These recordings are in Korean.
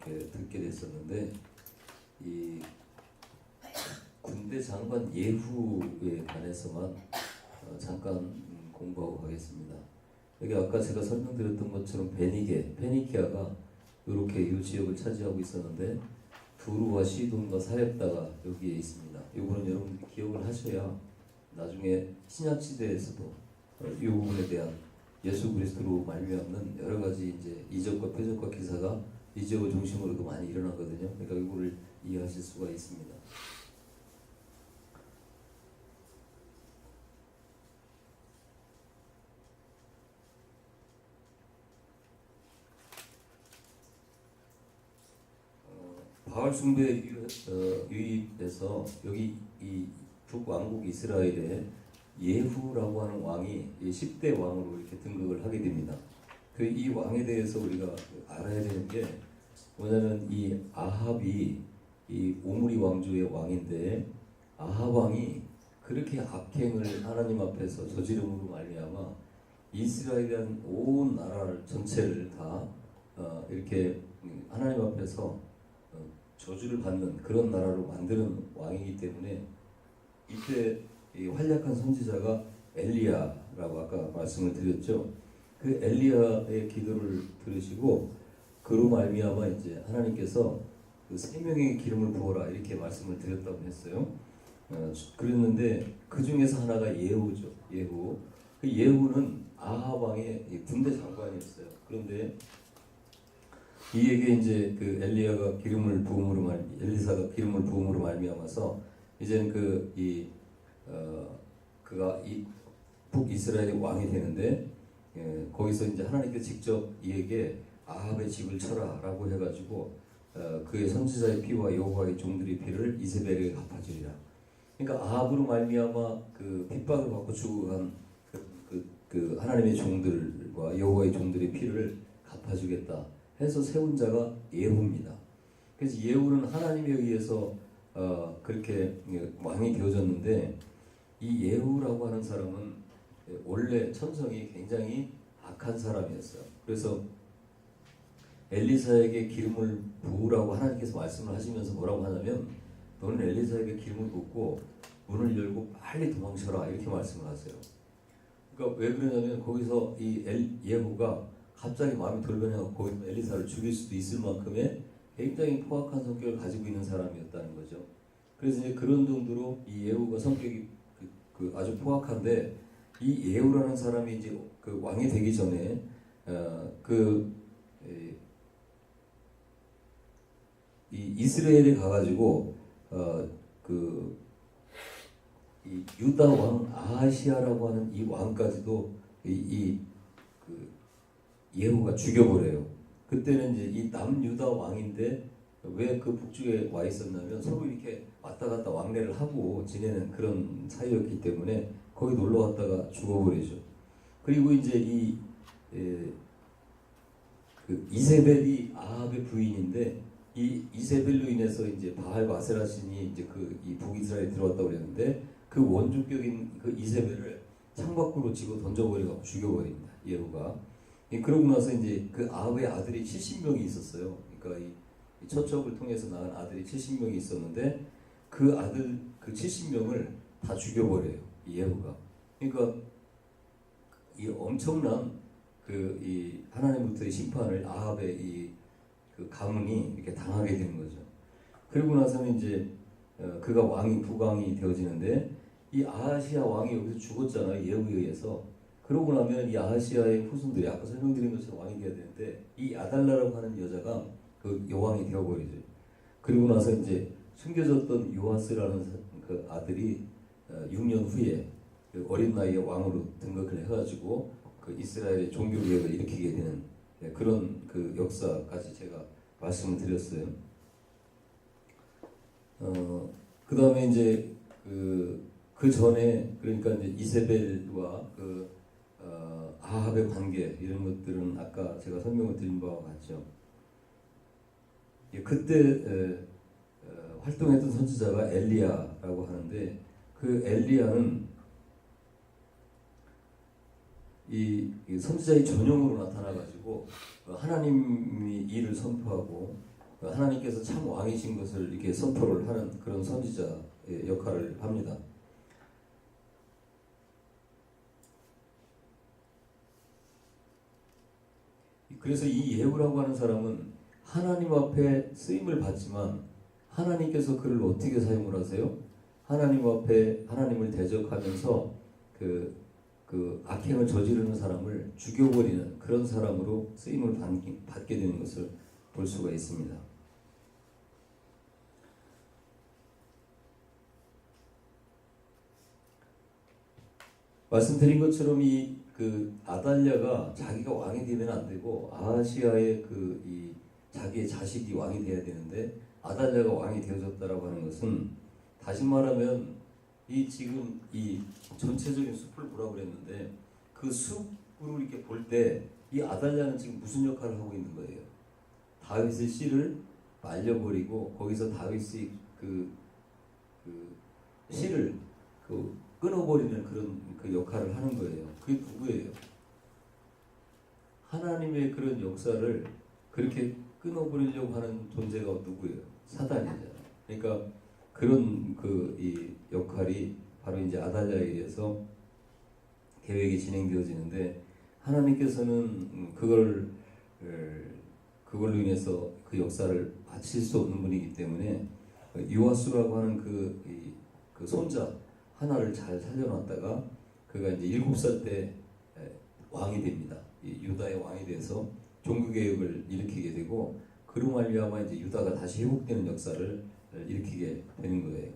이렇게 듣게 됐었는데 이 군대 장관 예후에 관해서만 잠깐 공부하고 가겠습니다. 여기 아까 제가 설명드렸던 것처럼 페니키아가 이렇게 이 지역을 차지하고 있었는데 두루와 시돈과 사렙다가 여기에 있습니다. 이거는 여러분들이 기억을 하셔야 나중에 신약 시대에서도 이 부분에 대한 예수 그리스도로 말미암는 여러 가지 이제 이적과 표적과 기사가 이 지역을 중심으로도 많이 일어나거든요. 그러니까 이거를 이해하실 수가 있습니다. 바알 숭배 유입에서 여기 이 북왕국 이스라엘에 예후라고 하는 왕이 10대 왕으로 이렇게 등극을 하게 됩니다. 그 이 왕에 대해서 우리가 알아야 되는 게 뭐냐면 이 아합이 이 오므리 왕조의 왕인데 아합 왕이 그렇게 악행을 하나님 앞에서 저지름으로 말미암아 이스라엘이라는 온 나라를 전체를 다 이렇게 하나님 앞에서 저주를 받는 그런 나라로 만드는 왕이기 때문에 이때 이 활약한 선지자가 엘리야라고 아까 말씀을 드렸죠. 그 엘리야의 기도를 들으시고 그로 말미암아 이제 하나님께서 그 세 명의 기름을 부어라 이렇게 말씀을 드렸다고 했어요. 그랬는데 그 중에서 하나가 예후죠. 예후. 그 예후는 아합 왕의 군대 장관이었어요. 그런데 이에게 이제 그 엘리사가 기름을 부음으로 말미암아서 이제는 그가 이 북이스라엘의 왕이 되는데 거기서 이제 하나님께서 직접 이에게 아합의 집을 쳐라라고 해가지고 그의 선지자의 피와 여호와의 종들의 피를 이세벨에게 갚아주리라. 그러니까 아합으로 말미암아 그 핍박을 받고 죽어간 그 하나님의 종들과 여호와의 종들의 피를 갚아주겠다 해서 세운 자가 예후입니다. 그래서 예후는 하나님에 의해서 그렇게 왕이 되어졌는데 이 예후라고 하는 사람은 원래 천성이 굉장히 악한 사람이었어요. 그래서 엘리사에게 기름을 부으라고 하나님께서 말씀을 하시면서 뭐라고 하냐면 너는 엘리사에게 기름을 붓고 문을 열고 빨리 도망쳐라 이렇게 말씀을 하세요. 그러니까 왜 그러냐면 거기서 이 예후가 갑자기 마음이 돌변해서 엘리사를 죽일 수도 있을 만큼의 굉장히 포악한 성격을 가지고 있는 사람이었다는 거죠. 그래서 이제 그런 정도로 이 예후가 성격이 아주 포악한데 이 예후라는 사람이 이제 그 왕이 되기 전에 이 이스라엘에 가가지고 이 유다 왕 아하시아라고 하는 이 왕까지도 예후가 죽여버려요. 그때는 이제 이 남유다 왕인데 왜 그 북쪽에 와 있었냐면 서로 이렇게 왔다 갔다 왕래를 하고 지내는 그런 사이였기 때문에 거기 놀러 갔다가 죽어버리죠. 그리고 이제 그 이세벨이 아합의 부인인데 이 이세벨로 인해서 이제 바알과 아세라 신이 이제 이 북이스라엘에 들어왔다고 그랬는데 그 원조격인 그 이세벨을 창밖으로 집어 던져버리고 죽여버립니다. 예후가. 그러고 나서 이제 그 아합의 아들이 70명이 있었어요. 그러니까 이 처첩을 통해서 낳은 아들이 70명이 있었는데 그 아들 그 70명을 다 죽여버려요. 이 예후가. 그러니까 이 엄청난 이 하나님부터의 심판을 아합의 그 가문이 이렇게 당하게 되는 거죠. 그리고 나서는 이제 그가 북왕이 되어지는데 이 아하시아 왕이 여기서 죽었잖아요. 예후에 의해서. 그러고 나면 이 아하시아의 후손들이 아까 설명드린 것처럼 왕이 되어야 되는데 이 아달라라고 하는 여자가 그 여왕이 되어버리죠. 그리고 나서 이제 숨겨졌던 요아스라는 그 아들이 6년 후에 그 어린 나이에 왕으로 등극을 해가지고 그 이스라엘의 종교 개혁을 일으키게 되는 그런 그 역사까지 제가 말씀을 드렸어요. 그 다음에 이제 그 전에 그러니까 이제 이세벨과 아합의 관계 이런 것들은 아까 제가 설명을 드린 바와 같죠. 그때 활동했던 선지자가 엘리야라고 하는데 그 엘리야는 이 선지자의 전형으로 나타나가지고 하나님이 일을 선포하고 하나님께서 참 왕이신 것을 이렇게 선포를 하는 그런 선지자의 역할을 합니다. 그래서 이 예후라고 하는 사람은 하나님 앞에 쓰임을 받지만 하나님께서 그를 어떻게 사용을 하세요? 하나님 앞에 하나님을 대적하면서 그 악행을 저지르는 사람을 죽여버리는 그런 사람으로 쓰임을 받게 되는 것을 볼 수가 있습니다. 말씀드린 것처럼 그 아달랴가 자기가 왕이 되면 안 되고 아하시아의 이 자기의 자식이 왕이 돼야 되는데 아달랴가 왕이 되어졌다라고 하는 것은 다시 말하면 지금 이 전체적인 숲을 보라고 그랬는데 그 숲으로 이렇게 볼 때 이 아달랴는 지금 무슨 역할을 하고 있는 거예요? 다윗의 씨를 말려버리고 거기서 다윗이 그 씨를 끊어버리는 그런 그 역할을 하는 거예요. 그게 누구예요? 하나님의 그런 역사를 그렇게 끊어버리려고 하는 존재가 누구예요? 사단이잖아요. 그러니까 그런 이 역할이 바로 이제 아달랴에 의해서 계획이 진행되어지는데 하나님께서는 그걸로 인해서 그 역사를 마칠 수 없는 분이기 때문에 요아스라고 하는 그 손자 하나를 잘 살려놨다가 그가 이제 7살 때 왕이 됩니다. 유다의 왕이 돼서 종교개혁을 일으키게 되고 그로 말미암아 이제 유다가 다시 회복되는 역사를 일으키게 되는 거예요.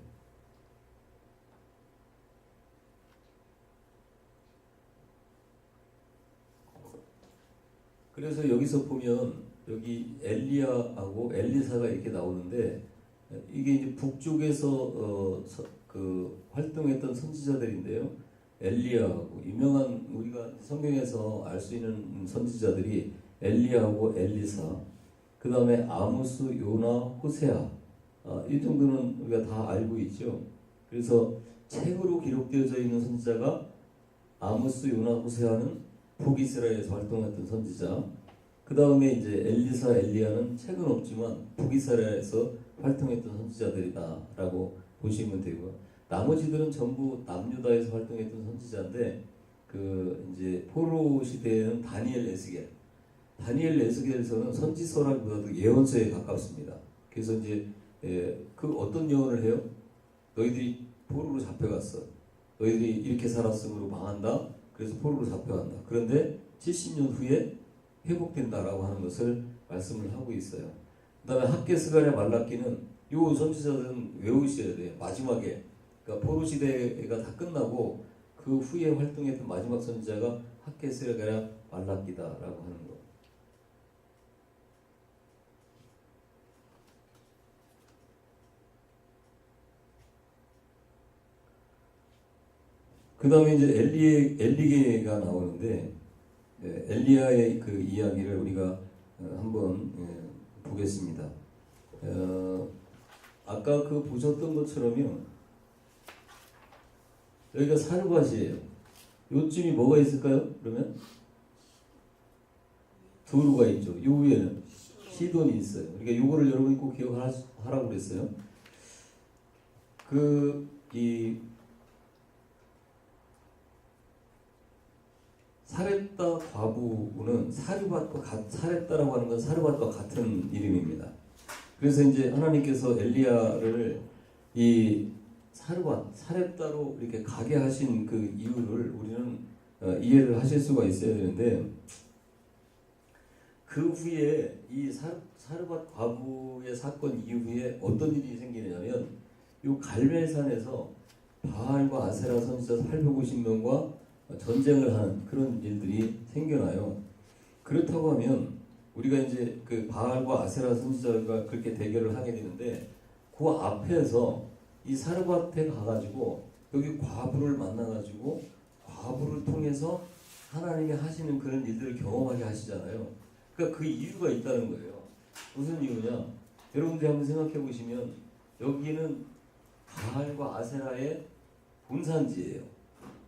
그래서 여기서 보면 여기 엘리야하고 엘리사가 이렇게 나오는데 이게 이제 북쪽에서 활동했던 선지자들인데요. 엘리야하고 유명한 우리가 성경에서 알 수 있는 선지자들이 엘리야하고 엘리사, 그 다음에 아모스, 요나, 호세아, 이 정도는 우리가 다 알고 있죠. 그래서 책으로 기록되어져 있는 선지자가 아모스, 요나, 호세아는 북이스라엘에서 활동했던 선지자. 그 다음에 이제 엘리사, 엘리야는 책은 없지만 북이스라엘에서 활동했던 선지자들이다라고 보시면 되고요. 나머지들은 전부 남유다에서 활동했던 선지자인데 이제 포로 시대에는 다니엘, 에스겔에서는 선지서라기보다도 예언서에 가깝습니다. 그래서 이제 그 어떤 예언을 해요? 너희들이 포로로 잡혀갔어. 너희들이 이렇게 살았으므로 망한다. 그래서 포로로 잡혀간다. 그런데 70년 후에 회복된다라고 하는 것을 말씀을 하고 있어요. 그 다음에 학개, 스가랴, 말라기는 요 선지자들은 외우셔야 돼요. 마지막에 그러니까 포로 시대가 다 끝나고 그 후에 활동했던 마지막 선지자가 학개, 스가랴, 말라기다라고 하는 거. 그 다음에 이제 엘리게가 나오는데 엘리야의 그 이야기를 우리가 한번 보겠습니다. 아까 보셨던 것처럼요. 여기가 사르밧이에요. 요쯤이 뭐가 있을까요? 그러면 두루가 있죠. 요 위에는 시돈이 있어요. 그러니까 요거를 여러분이 꼭 기억하라고 그랬어요. 이 사렙다 과부는 사렙다라고 하는 건 사르밧과 같은 이름입니다. 그래서 이제 하나님께서 엘리야를 이 사렙다로 이렇게 가게 하신 그 이유를 우리는 이해를 하실 수가 있어야 되는데 그 후에 이 사르밧 과부의 사건 이후에 어떤 일이 생기냐면 이 갈멜산에서 바알과 아세라 선지자 850명과 전쟁을 하는 그런 일들이 생겨나요. 그렇다고 하면 우리가 이제 그 바알과 아세라 선지자가 그렇게 대결을 하게 되는데 그 앞에서 이 사르밧에 가가지고 여기 과부를 만나가지고 과부를 통해서 하나님이 하시는 그런 일들을 경험하게 하시잖아요. 그러니까 그 이유가 있다는 거예요. 무슨 이유냐? 여러분들이 한번 생각해 보시면 여기는 바알과 아세라의 본산지예요.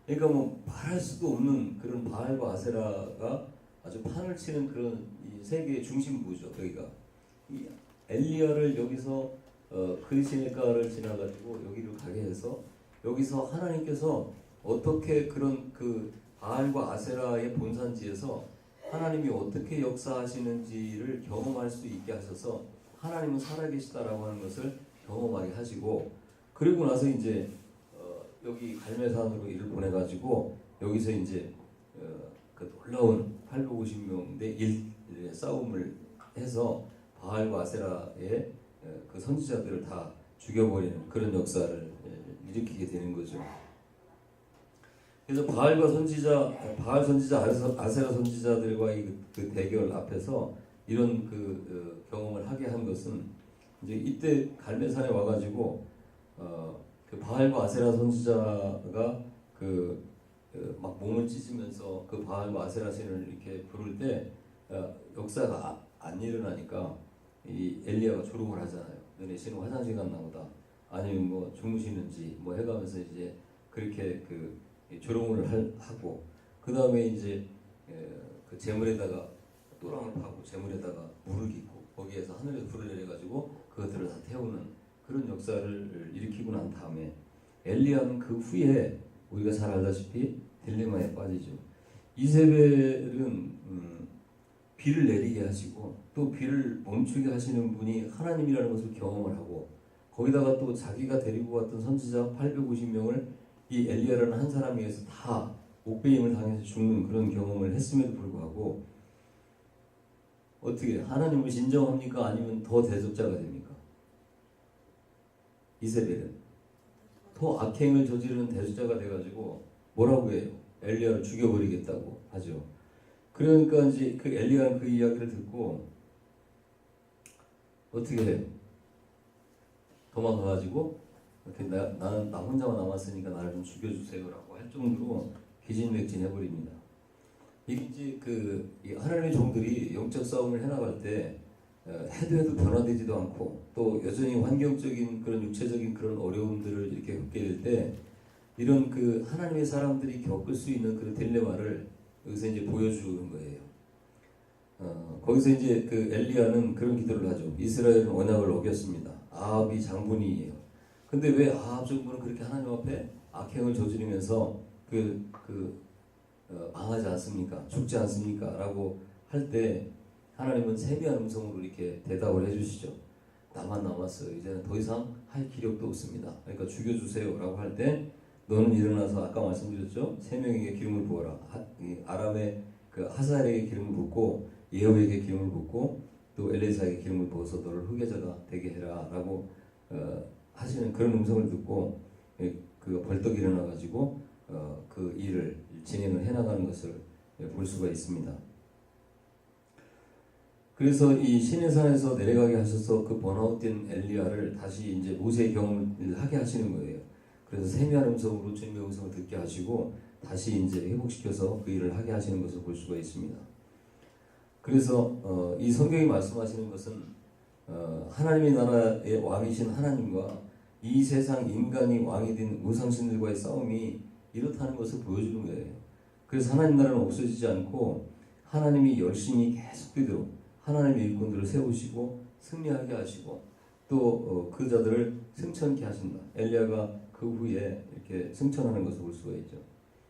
그러니까 뭐 말할 수도 없는 그런 바알과 아세라가 아주 판을 치는 그런 이 세계의 중심부죠. 여기가 엘리야를 여기서 그리시네가를 지나가지고 여기를 가게 해서 여기서 하나님께서 어떻게 그런 그 바알과 아세라의 본산지에서 하나님이 어떻게 역사하시는지를 경험할 수 있게 하셔서 하나님은 살아계시다라고 하는 것을 경험하게 하시고, 그리고 나서 이제 여기 갈멜산으로 이를 보내가지고 여기서 이제 그 놀라운 850명 대 1의 싸움을 해서 바알과 아세라의 그 선지자들을 다 죽여버리는 그런 역사를 일으키게 되는 거죠. 그래서 바알 선지자, 아세라 선지자들과의 그 대결 앞에서 이런 그 경험을 하게 한 것은 이제 이때 갈멜산에 와가지고 그 바알과 아세라 선지자가 막 몸을 찢으면서 그 바알과 아세라 신을 이렇게 부를 때 역사가 안 일어나니까 이 엘리야가 조롱을 하잖아요. 너네 신은 화장실 갔나 보다. 아니면 뭐 주무시는지 뭐 해가면서 이제 그렇게 그 조롱을 하고, 그 다음에 이제 그 재물에다가 또랑을 파고 재물에다가 물을 깃고 거기에서 하늘에서 불을 내려가지고 그것들을 다 태우는 그런 역사를 일으키고 난 다음에 엘리야는 그 후에 우리가 잘 알다시피 딜레마에 빠지죠. 이세벨은 비를 내리게 하시고 또 비를 멈추게 하시는 분이 하나님이라는 것을 경험을 하고, 거기다가 또 자기가 데리고 왔던 선지자 850명을 이 엘리야라는 한 사람에 의해서 다 옥배임을 당해서 죽는 그런 경험을 했음에도 불구하고 어떻게 하나님을 인정합니까? 아니면 더 대적자가 됩니까? 이세벨은 더 악행을 저지르는 대적자가 돼가지고 뭐라고 해요? 엘리야를 죽여버리겠다고 하죠. 그러니까 이제 그 엘리야는 그 이야기를 듣고 어떻게 해요? 도망가가지고 이렇게 나는 나 혼자만 남았으니까 나를 좀 죽여주세요라고 할 정도로 기진맥진해버립니다. 이제 이 하나님의 종들이 영적 싸움을 해나갈 때 해도 변화되지도 않고 또 여전히 환경적인 그런 육체적인 그런 어려움들을 이렇게 겪게 될 때 이런 그 하나님의 사람들이 겪을 수 있는 그런 딜레마를 여기서 이제 보여주는 거예요. 거기서 이제 그 엘리야는 그런 기도를 하죠. 이스라엘은 언약을 어겼습니다. 아합이 장본인이에요. 근데 왜 아합 정부는 그렇게 하나님 앞에 악행을 저지르면서 망하지 않습니까? 죽지 않습니까? 라고 할 때 하나님은 세미한 음성으로 이렇게 대답을 해주시죠. 나만 남았어요. 이제는 더 이상 할 기력도 없습니다. 그러니까 죽여주세요 라고 할 때 너는 일어나서 아까 말씀드렸죠. 3명에게 기름을 부어라. 아람의 그 하살에게 기름을 붓고 예후에게 기름을 붓고 또 엘레사에게 기름을 부어서 너를 후계자가 되게 해라 라고 하시는 그런 음성을 듣고 그가 벌떡 일어나가지고 그 일을 진행을 해나가는 것을 볼 수가 있습니다. 그래서 이 시내산에서 내려가게 하셔서 그 번아웃된 엘리야를 다시 이제 모세의 경험을 하게 하시는 거예요. 그래서 세미한 음성으로 주님의 음성을 듣게 하시고 다시 이제 회복시켜서 그 일을 하게 하시는 것을 볼 수가 있습니다. 그래서 이 성경이 말씀하시는 것은 하나님의 나라의 왕이신 하나님과 이 세상 인간이 왕이 된 우상신들과의 싸움이 이렇다는 것을 보여주는 거예요. 그래서 하나님 나라는 없어지지 않고 하나님이 열심히 계속되도록 하나님의 일꾼들을 세우시고 승리하게 하시고 또 그 자들을 승천케 하신다. 엘리야가 그 후에 이렇게 승천하는 것을 볼 수가 있죠.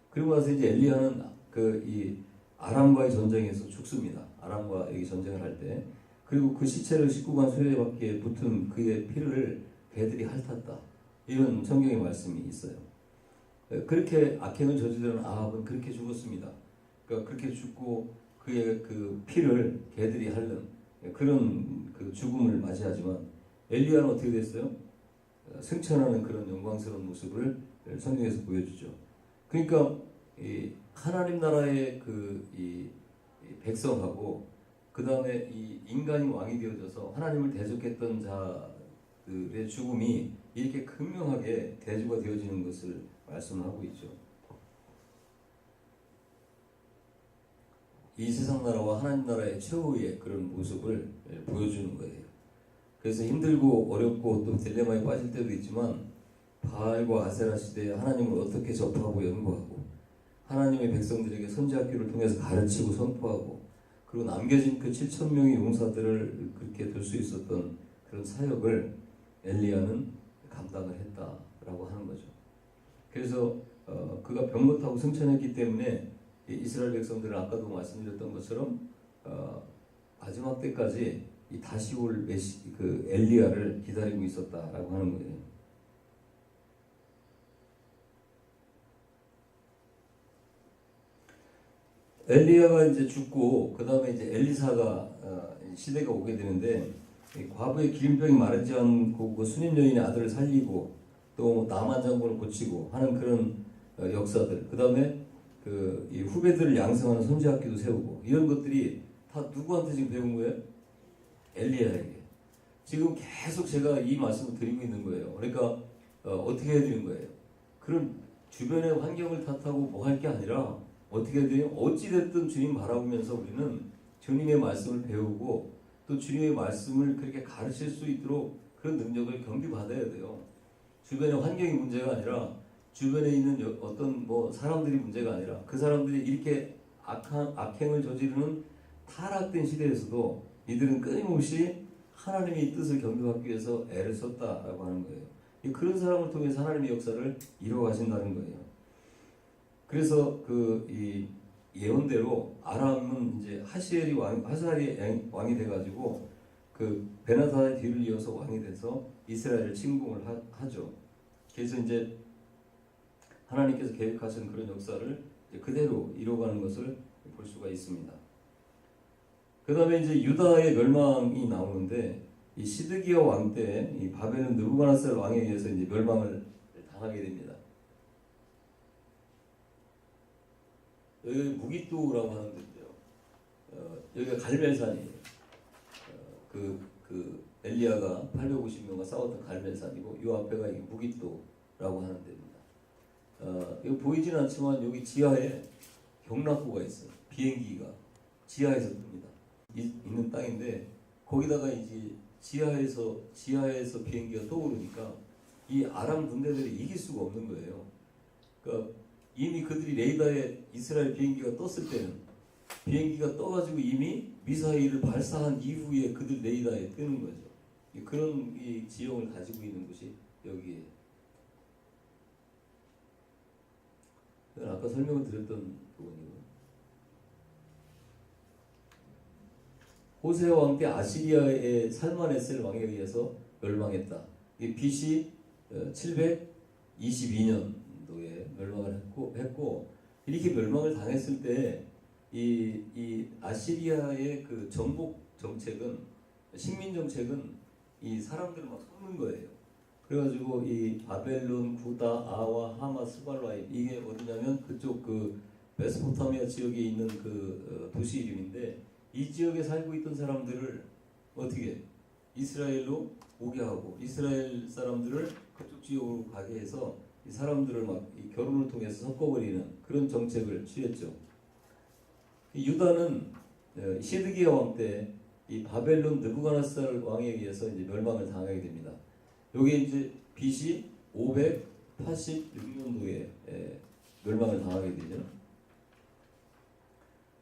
그리고 나서 이제 엘리야는 이 아람과의 전쟁에서 죽습니다. 아람과 여기 전쟁을 할 때. 그리고 그 시체를 19간 수레바퀴에 붙은 그의 피를 개들이 핥았다. 이런 성경의 말씀이 있어요. 그렇게 악행을 저지르는 아합은 그렇게 죽었습니다. 그러니까 그렇게 죽고 그의 그 피를 개들이 핥는 그런 그 죽음을 맞이하지만 엘리야는 어떻게 됐어요? 승천하는 그런 영광스러운 모습을 성경에서 보여주죠. 그러니까 이 하나님 나라의 이 백성하고 그 다음에 이 인간이 왕이 되어져서 하나님을 대적했던 자들의 죽음이 이렇게 극명하게 대조가 되어지는 것을 말씀하고 있죠. 이 세상 나라와 하나님 나라의 최후의 그런 모습을 보여주는 거예요. 그래서 힘들고 어렵고 또 딜레마에 빠질 때도 있지만 바알과 아세라 시대에 하나님을 어떻게 접하고 연구하고 하나님의 백성들에게 선지학교를 통해서 가르치고 선포하고 그리고 남겨진 그 7,000명의 용사들을 그렇게 둘 수 있었던 그런 사역을 엘리야는 감당을 했다라고 하는 거죠. 그래서 그가 병못하고 승천했기 때문에 이스라엘 백성들은 아까도 말씀드렸던 것처럼 마지막 때까지 이 다시 올 그 엘리야를 기다리고 있었다라고 하는 거예요. 엘리야가 이제 죽고 그 다음에 이제 엘리사가 시대가 오게 되는데, 과부의 기름병이 마르지 않고 그 수님 여인의 아들을 살리고 또 나만 장군을 고치고 하는 그런 역사들, 그 다음에 이 후배들을 양성하는 선지학교도 세우고, 이런 것들이 다 누구한테 지금 배운 거예요? 엘리야에게. 지금 계속 제가 이 말씀을 드리고 있는 거예요. 그러니까 어떻게 해야 되는 거예요? 그런 주변의 환경을 탓하고 뭐 할 게 아니라 어떻게 해야 돼요? 어찌됐든 주님 바라보면서 우리는 주님의 말씀을 배우고 또 주님의 말씀을 그렇게 가르칠 수 있도록 그런 능력을 경기받아야 돼요. 주변의 환경이 문제가 아니라 주변에 있는 어떤 사람들이 문제가 아니라 그 사람들이 이렇게 악행을 저지르는 타락된 시대에서도 이들은 끊임없이 하나님의 뜻을 경배받기 위해서 애를 썼다라고 하는 거예요. 그런 사람을 통해서 하나님의 역사를 이루어가신다는 거예요. 그래서 이 예언대로 아람은 이제 하사엘이 왕이 돼가지고 그 베나다의 뒤를 이어서 왕이 돼서 이스라엘을 침공을 하죠. 그래서 이제 하나님께서 계획하신 그런 역사를 그대로 이루어가는 것을 볼 수가 있습니다. 그 다음에 이제 유다의 멸망이 나오는데, 이 시드기야 왕 때 이 바벨론 느부갓네살 왕에 의해서 이제 멸망을 당하게 됩니다. 여기 무기또라고 하는 데인데요. 여기가 갈멜산이에요. 그 엘리야가 850명과 싸웠던 갈멜산이고, 이 앞에가 이게 무기또라고 하는 데입니다. 이거 보이지는 않지만 여기 지하에 경락고가 있어요. 비행기가 지하에서 뜹니다. 있는 땅인데, 거기다가 이제 지하에서 비행기가 떠오르니까 이 아람 군대들이 이길 수가 없는 거예요. 그러니까 이미 그들이 레이더에 이스라엘 비행기가 떴을 때는, 비행기가 떠가지고 이미 미사일을 발사한 이후에 그들 레이더에 뜨는 거죠. 그런 이 지형을 가지고 있는 곳이 여기에. 아까 설명을 드렸던 부분이고, 호세아 왕 때 아시리아의 살마네셀 왕에 의해서 멸망했다. 이게 BC 722년도에 멸망을 했고, 이렇게 멸망을 당했을 때 이 아시리아의 그 정복 정책은, 식민 정책은 이 사람들을 막 섞는 거예요. 그래가지고 이 바벨론, 구다, 아와, 하마, 스발라임, 이게 어디냐면 그쪽 그 메소포타미아 지역에 있는 그 도시 이름인데, 이 지역에 살고 있던 사람들을 어떻게 이스라엘로 오게 하고 이스라엘 사람들을 그쪽 지역으로 가게 해서 이 사람들을 막 이 결혼을 통해서 섞어버리는 그런 정책을 취했죠. 유다는 시드기야 왕 때 이 바벨론 느부갓네살 왕에 의해서 이제 멸망을 당하게 됩니다. 여기 이제 BC 586년도에 멸망을 당하게 되죠.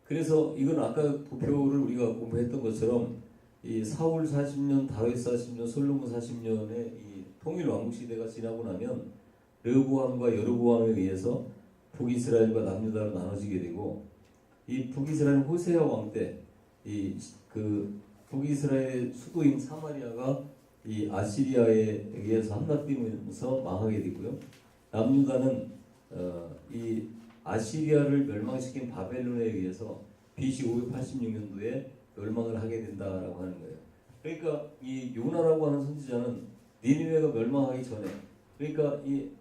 그래서 이건 아까 도표를 우리가 공부했던 것처럼 이 사울 40년, 다윗 40년, 솔로몬 40년의 이 통일 왕국 시대가 지나고 나면 르호보암과 여로보암에 의해서 북이스라엘과 남유다로 나눠지게 되고, 이 북이스라엘 호세아 왕 때 이 그 북이스라엘의 수도인 사마리아가 이 아시리아에 의해서 함락되면서 망하게 되고요. 남유다는 이 아시리아를 멸망시킨 바벨론에 의해서 BC 586년도에 멸망을 하게 된다라고 하는 거예요. 그러니까 이 요나라고 하는 선지자는 니느웨가 멸망하기 전에, 그러니까 이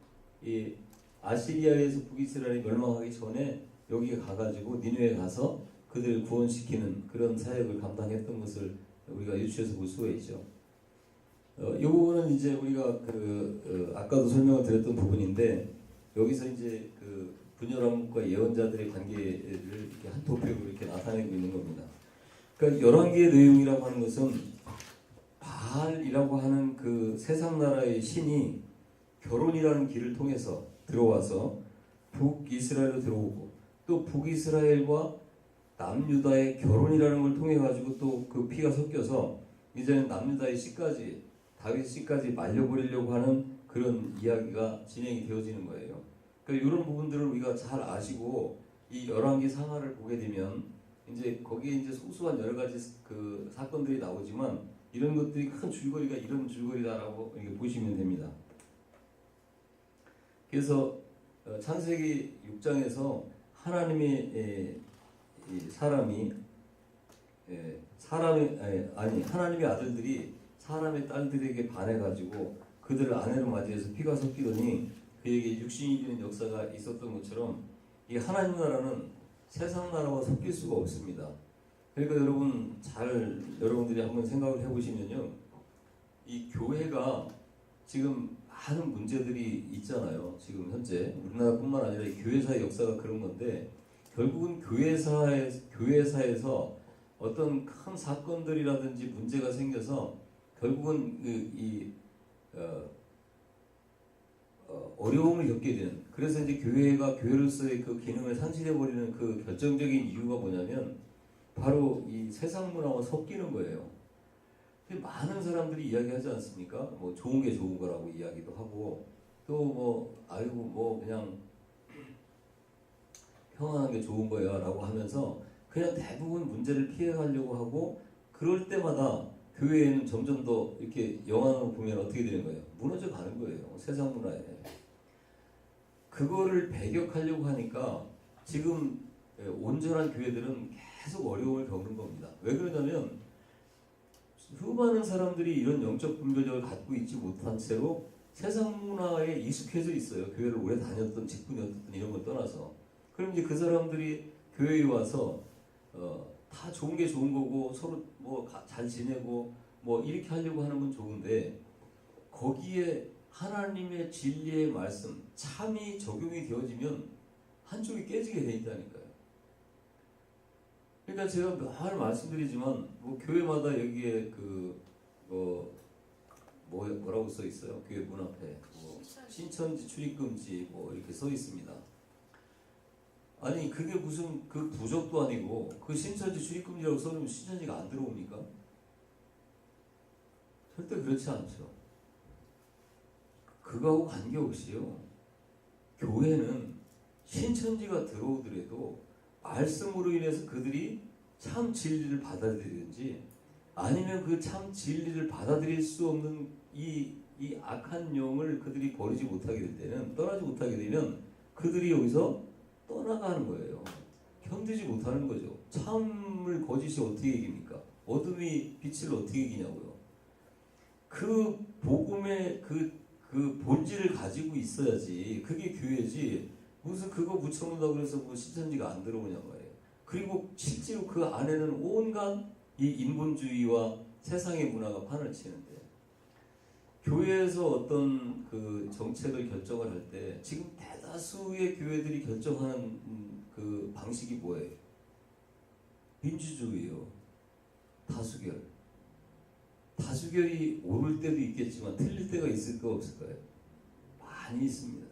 아시리아에서 북이스라엘이 멸망하기 전에 여기 가가지고 니느웨에 가서 그들을 구원시키는 그런 사역을 감당했던 것을 우리가 유추해서 볼 수가 있죠. 이 부분은 이제 우리가 아까도 설명을 드렸던 부분인데, 여기서 이제 그 분열왕국과 예언자들의 관계를 이렇게 한 도표로 이렇게 나타내고 있는 겁니다. 그러니까 11개의 내용이라고 하는 것은 바알이라고 하는 그 세상 나라의 신이 결혼이라는 길을 통해서 들어와서 북이스라엘로 들어오고, 또 북이스라엘과 남유다의 결혼이라는 걸 통해 가지고 또 그 피가 섞여서 이제는 남유다의 씨까지 다윗 씨까지 말려버리려고 하는 그런 이야기가 진행이 되어지는 거예요. 그러니까 이런 부분들을 우리가 잘 아시고 이 열왕기 상하를 보게 되면 이제 거기에 이제 소소한 여러 가지 그 사건들이 나오지만 이런 것들이 큰 줄거리가 이런 줄거리다라고 이렇게 보시면 됩니다. 그래서 창세기 6장에서 하나님의 사람이 하나님의 아들들이 사람의 딸들에게 반해가지고 그들을 아내로 맞이해서 피가 섞이더니 그에게 육신이 되는 역사가 있었던 것처럼 이 하나님 나라는 세상 나라와 섞일 수가 없습니다. 그러니까 여러분들이 한번 생각을 해보시면요, 이 교회가 지금 많은 문제들이 있잖아요. 지금 현재 우리나라뿐만 아니라 이 교회사의 역사가 그런 건데 결국은 교회사에서 어떤 큰 사건들이라든지 문제가 생겨서 결국은 어려움을 겪게 되는, 그래서 이제 교회가 교회로서의 그 기능을 상실해 버리는 그 결정적인 이유가 뭐냐면 바로 이 세상 문화와 섞이는 거예요. 많은 사람들이 이야기하지 않습니까? 뭐 좋은 게 좋은 거라고 이야기도 하고 또 뭐 그냥 평안한 게 좋은 거야라고 하면서 그냥 대부분 문제를 피해가려고 하고, 그럴 때마다 교회에는 점점 더 이렇게 영향을 보면 어떻게 되는 거예요? 무너져 가는 거예요. 세상 문화에. 그거를 배격하려고 하니까 지금 온전한 교회들은 계속 어려움을 겪는 겁니다. 왜 그러냐면 수많은 사람들이 이런 영적 분별력을 갖고 있지 못한 채로 세상 문화에 익숙해져 있어요. 교회를 오래 다녔던 직분이었던 이런 걸 떠나서. 그럼 이제 그 사람들이 교회에 와서 다 좋은 게 좋은 거고 서로 뭐 잘 지내고 뭐 이렇게 하려고 하는 건 좋은데 거기에 하나님의 진리의 말씀 참이 적용이 되어지면 한쪽이 깨지게 돼 있다니까요. 그러니까 제가 늘 말씀드리지만 뭐 교회마다 여기에 뭐라고 써 있어요? 교회 문 앞에 뭐 신천지 출입금지 뭐 이렇게 써 있습니다. 아니 그게 무슨 그 부적도 아니고 그 신천지 출입금지라고 써놓으면 신천지가 안 들어옵니까? 절대 그렇지 않죠. 그거하고 관계없이요, 교회는 신천지가 들어오더라도 말씀으로 인해서 그들이 참 진리를 받아들이든지 아니면 그 참 진리를 받아들일 수 없는 이 악한 영을 그들이 버리지 못하게 될 때는, 떠나지 못하게 되면 그들이 여기서 떠나가는 거예요. 견디지 못하는 거죠. 참을 거짓이 어떻게 이깁니까? 어둠이 빛을 어떻게 이기냐고요. 그 복음의 그 본질을 가지고 있어야지 그게 교회지, 무슨 그거 붙여놓는다고 그래서 뭐 신천지가 안 들어오냐 말이에요. 그리고 실제로 그 안에는 온갖 이 인본주의와 세상의 문화가 판을 치는데, 교회에서 어떤 그 정책을 결정을 할 때 지금 대다수의 교회들이 결정하는 그 방식이 뭐예요? 민주주의요. 다수결. 다수결이 옳을 때도 있겠지만 틀릴 때가 있을까 없을까요? 많이 있습니다.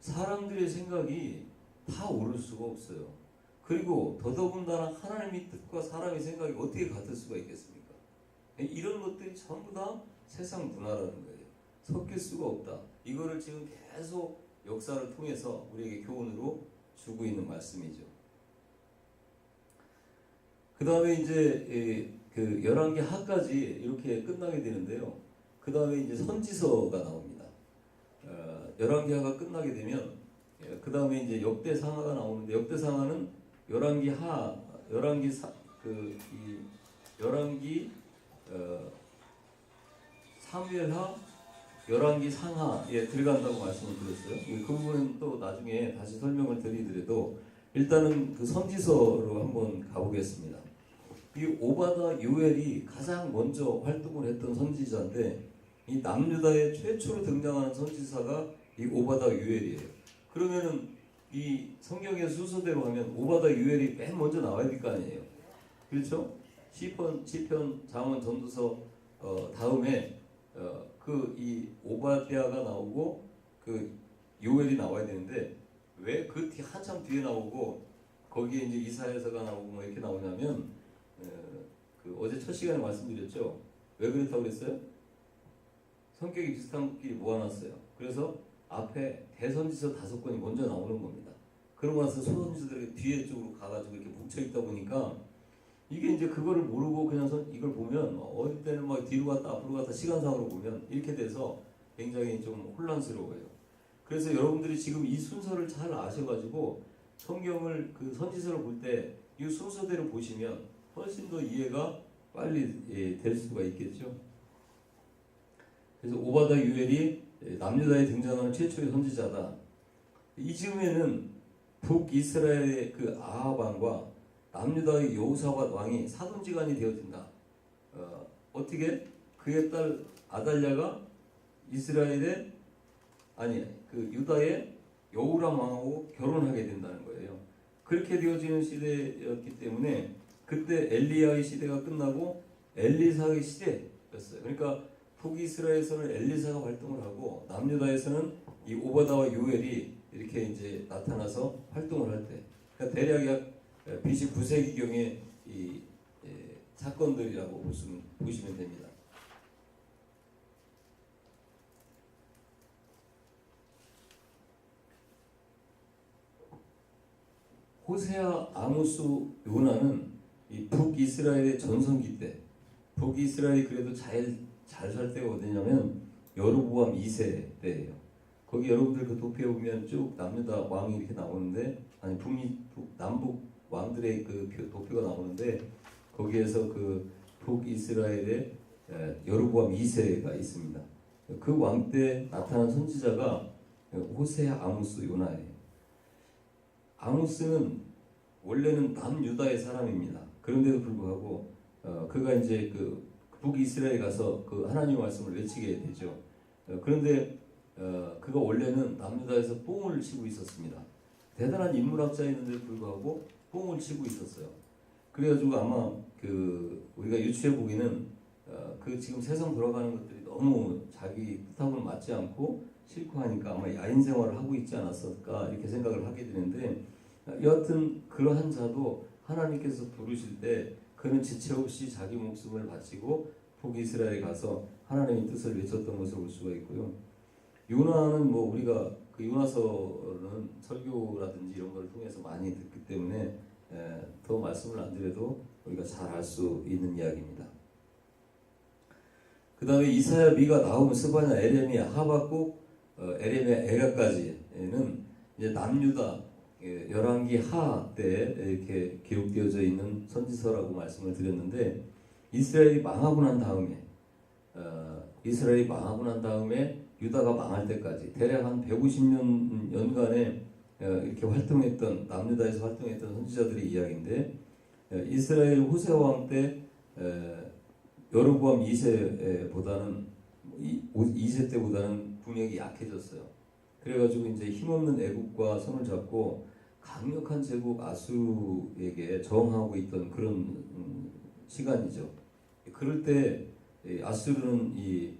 사람들의 생각이 다 옳을 수가 없어요. 그리고 더더군다나 하나님의 뜻과 사람의 생각이 어떻게 같을 수가 있겠습니까? 이런 것들이 전부 다 세상 문화라는 거예요. 섞일 수가 없다. 이거를 지금 계속 역사를 통해서 우리에게 교훈으로 주고 있는 말씀이죠. 그 다음에 이제 그 열왕기 하까지 이렇게 끝나게 되는데요. 그 다음에 이제 선지서가 나옵니다. 열왕기 하가 끝나게 되면 그 다음에 이제 역대상하가 나오는데, 역대상하는 열왕기 사무엘하, 열왕기 상하에 들어간다고 말씀을 드렸어요. 그 부분은 또 나중에 다시 설명을 드리더라도 일단은 그 선지서로 한번 가보겠습니다. 이 오바다 요엘이 가장 먼저 활동을 했던 선지자인데, 이 남유다에 최초로 등장하는 선지자가 이 오바다 요엘이에요. 그러면은 이 성경의 순서대로 하면 오바다 요엘이 맨 먼저 나와야 될 거 아니에요. 그렇죠? 시편, 잠언, 전도서 다음에 그 이 오바댜가 나오고 그 요엘이 나와야 되는데, 왜 그 한참 뒤에 나오고 거기에 이제 이사야서가 나오고 뭐 이렇게 나오냐면 그 어제 첫 시간에 말씀드렸죠. 왜 그랬다고 그랬어요? 성격이 비슷한 것끼리 모아놨어요. 그래서 앞에 대선지서 5권이 먼저 나오는 겁니다. 그러고 나서 소선지서들이 뒤에 쪽으로 가가지고 이렇게 뭉쳐있다 보니까 이게 이제 그거를 모르고 그냥 이걸 보면 어릴 때는 막 뒤로 갔다 앞으로 갔다 시간상으로 보면 이렇게 돼서 굉장히 좀 혼란스러워요. 그래서 여러분들이 지금 이 순서를 잘 아셔가지고 성경을 그 선지서를 볼 때 이 순서대로 보시면 훨씬 더 이해가 빨리 될 수가 있겠죠. 그래서 오바다 유엘이 남유다에 등장하는 최초의 선지자다. 이 즈음에는 북이스라엘의 그 아합 왕과 남유다의 여호사밧 왕이 사돈지간이 되어진다. 어떻게? 그의 딸 아달랴가 이스라엘의 그 유다의 여호람 왕하고 결혼하게 된다는 거예요. 그렇게 되어지는 시대였기 때문에 그때 엘리야의 시대가 끝나고 엘리사의 시대였어요. 그러니까 북이스라엘에서는 엘리사가 활동을 하고 남유다에서는 이 오바다와 요엘이 이렇게 이제 나타나서 활동을 할 때, 그러니까 대략 약 BC 9세기경의 이 사건들이라고 보시면 됩니다. 호세아, 아모스, 요나는 이 북이스라엘의 전성기 때, 북이스라엘이 그래도 잘 살 때가 어디냐면 여로보암 2세 때예요. 거기 여러분들 그 도표에 보면 쭉 남유다 왕이 이렇게 나오는데, 남북 왕들의 그 도표가 나오는데, 거기에서 그 북이스라엘의 여로보암 2세가 있습니다. 그 왕 때 나타난 선지자가 호세아, 아모스, 요나예요. 아모스는 원래는 남유다의 사람입니다. 그런데도 불구하고 그가 이제 그 북이스라엘에 가서 그 하나님 말씀을 외치게 되죠. 그런데 그가 원래는 남유다에서 뽕을 치고 있었습니다. 대단한 인문학자였는데도 불구하고 뽕을 치고 있었어요. 그래가지고 아마 그 우리가 유추해 보기는 그 지금 세상 돌아가는 것들이 너무 자기 뜻하고는 맞지 않고 싫고 하니까 아마 야인 생활을 하고 있지 않았을까 이렇게 생각을 하게 되는데, 여하튼 그러한 자도 하나님께서 부르실 때 그는 지체 없이 자기 목숨을 바치고 북이스라엘에 가서 하나님의 뜻을 외쳤던 것을 볼 수가 있고요. 요나는 뭐 우리가 그 요나서는 설교라든지 이런 걸 통해서 많이 듣기 때문에 더 말씀을 안 드려도 우리가 잘 알 수 있는 이야기입니다. 그 다음에 이사야, 미가, 나훔, 스바냐, 에레미야, 하박국, 에레미야, 에가까지는 이제 남유다 열왕기 하 때 이렇게 기록되어져 있는 선지서라고 말씀을 드렸는데, 이스라엘이 망하고 난 다음에 유다가 망할 때까지 대략 한 150년간에 이렇게 활동했던, 남유다에서 활동했던 선지자들의 이야기인데, 이스라엘 호세 왕 때 여로보암 2세보다는 2세 때보다는 국력이 약해졌어요. 그래가지고 이제 힘없는 애국과 손을 잡고 강력한 제국 아수르에게 저항하고 있던 그런 시간이죠. 그럴 때 아수르는 이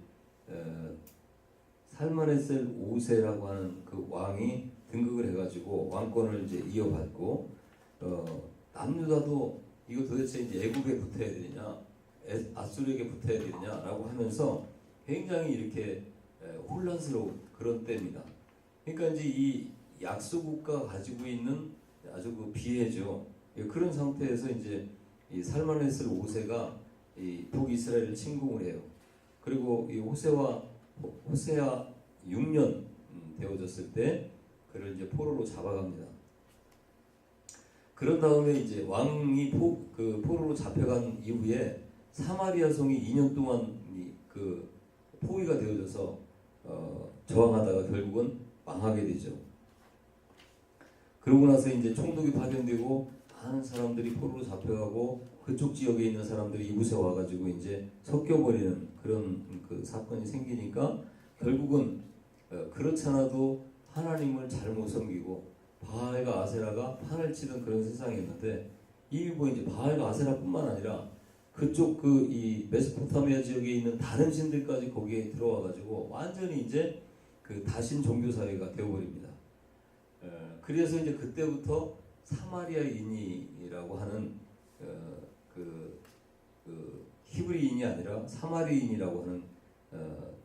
살마네셀 5세라고 하는 그 왕이 등극을 해가지고 왕권을 이제 이어받고, 남유다도 이거 도대체 이제 애국에 붙어야 되느냐, 아수르에게 붙어야 되느냐라고 하면서 굉장히 이렇게 혼란스러운 그런 때입니다. 그러니까 이제 이 약소국가가 가지고 있는 아주 그 비애죠. 그런 상태에서 이제 이 살마네셀 5세가 이 북이스라엘을 침공을 해요. 그리고 이 호세아 6년 되어졌을 때 그를 이제 포로로 잡아갑니다. 그런 다음에 이제 왕이 포로로 잡혀간 이후에 사마리아 성이 2년 동안 그 포위가 되어져서 저항하다가 결국은 망하게 되죠. 그러고 나서 이제 총독이 파견되고 많은 사람들이 포로로 잡혀가고 그쪽 지역에 있는 사람들이 이곳에 와가지고 이제 섞여버리는 그런 그 사건이 생기니까 결국은 그렇잖아도 하나님을 잘못 섬기고 바알과 아세라가 판을 치던 그런 세상이었는데, 이미 뭐 이제 바알과 아세라뿐만 아니라 그쪽 그 이 메소포타미아 지역에 있는 다른 신들까지 거기에 들어와가지고 완전히 이제 그 다신 종교 사회가 되어버립니다. 그래서 이제 그때부터 사마리아인이라고 하는 그 히브리 히브리인이 아니라 사마리인이라고 하는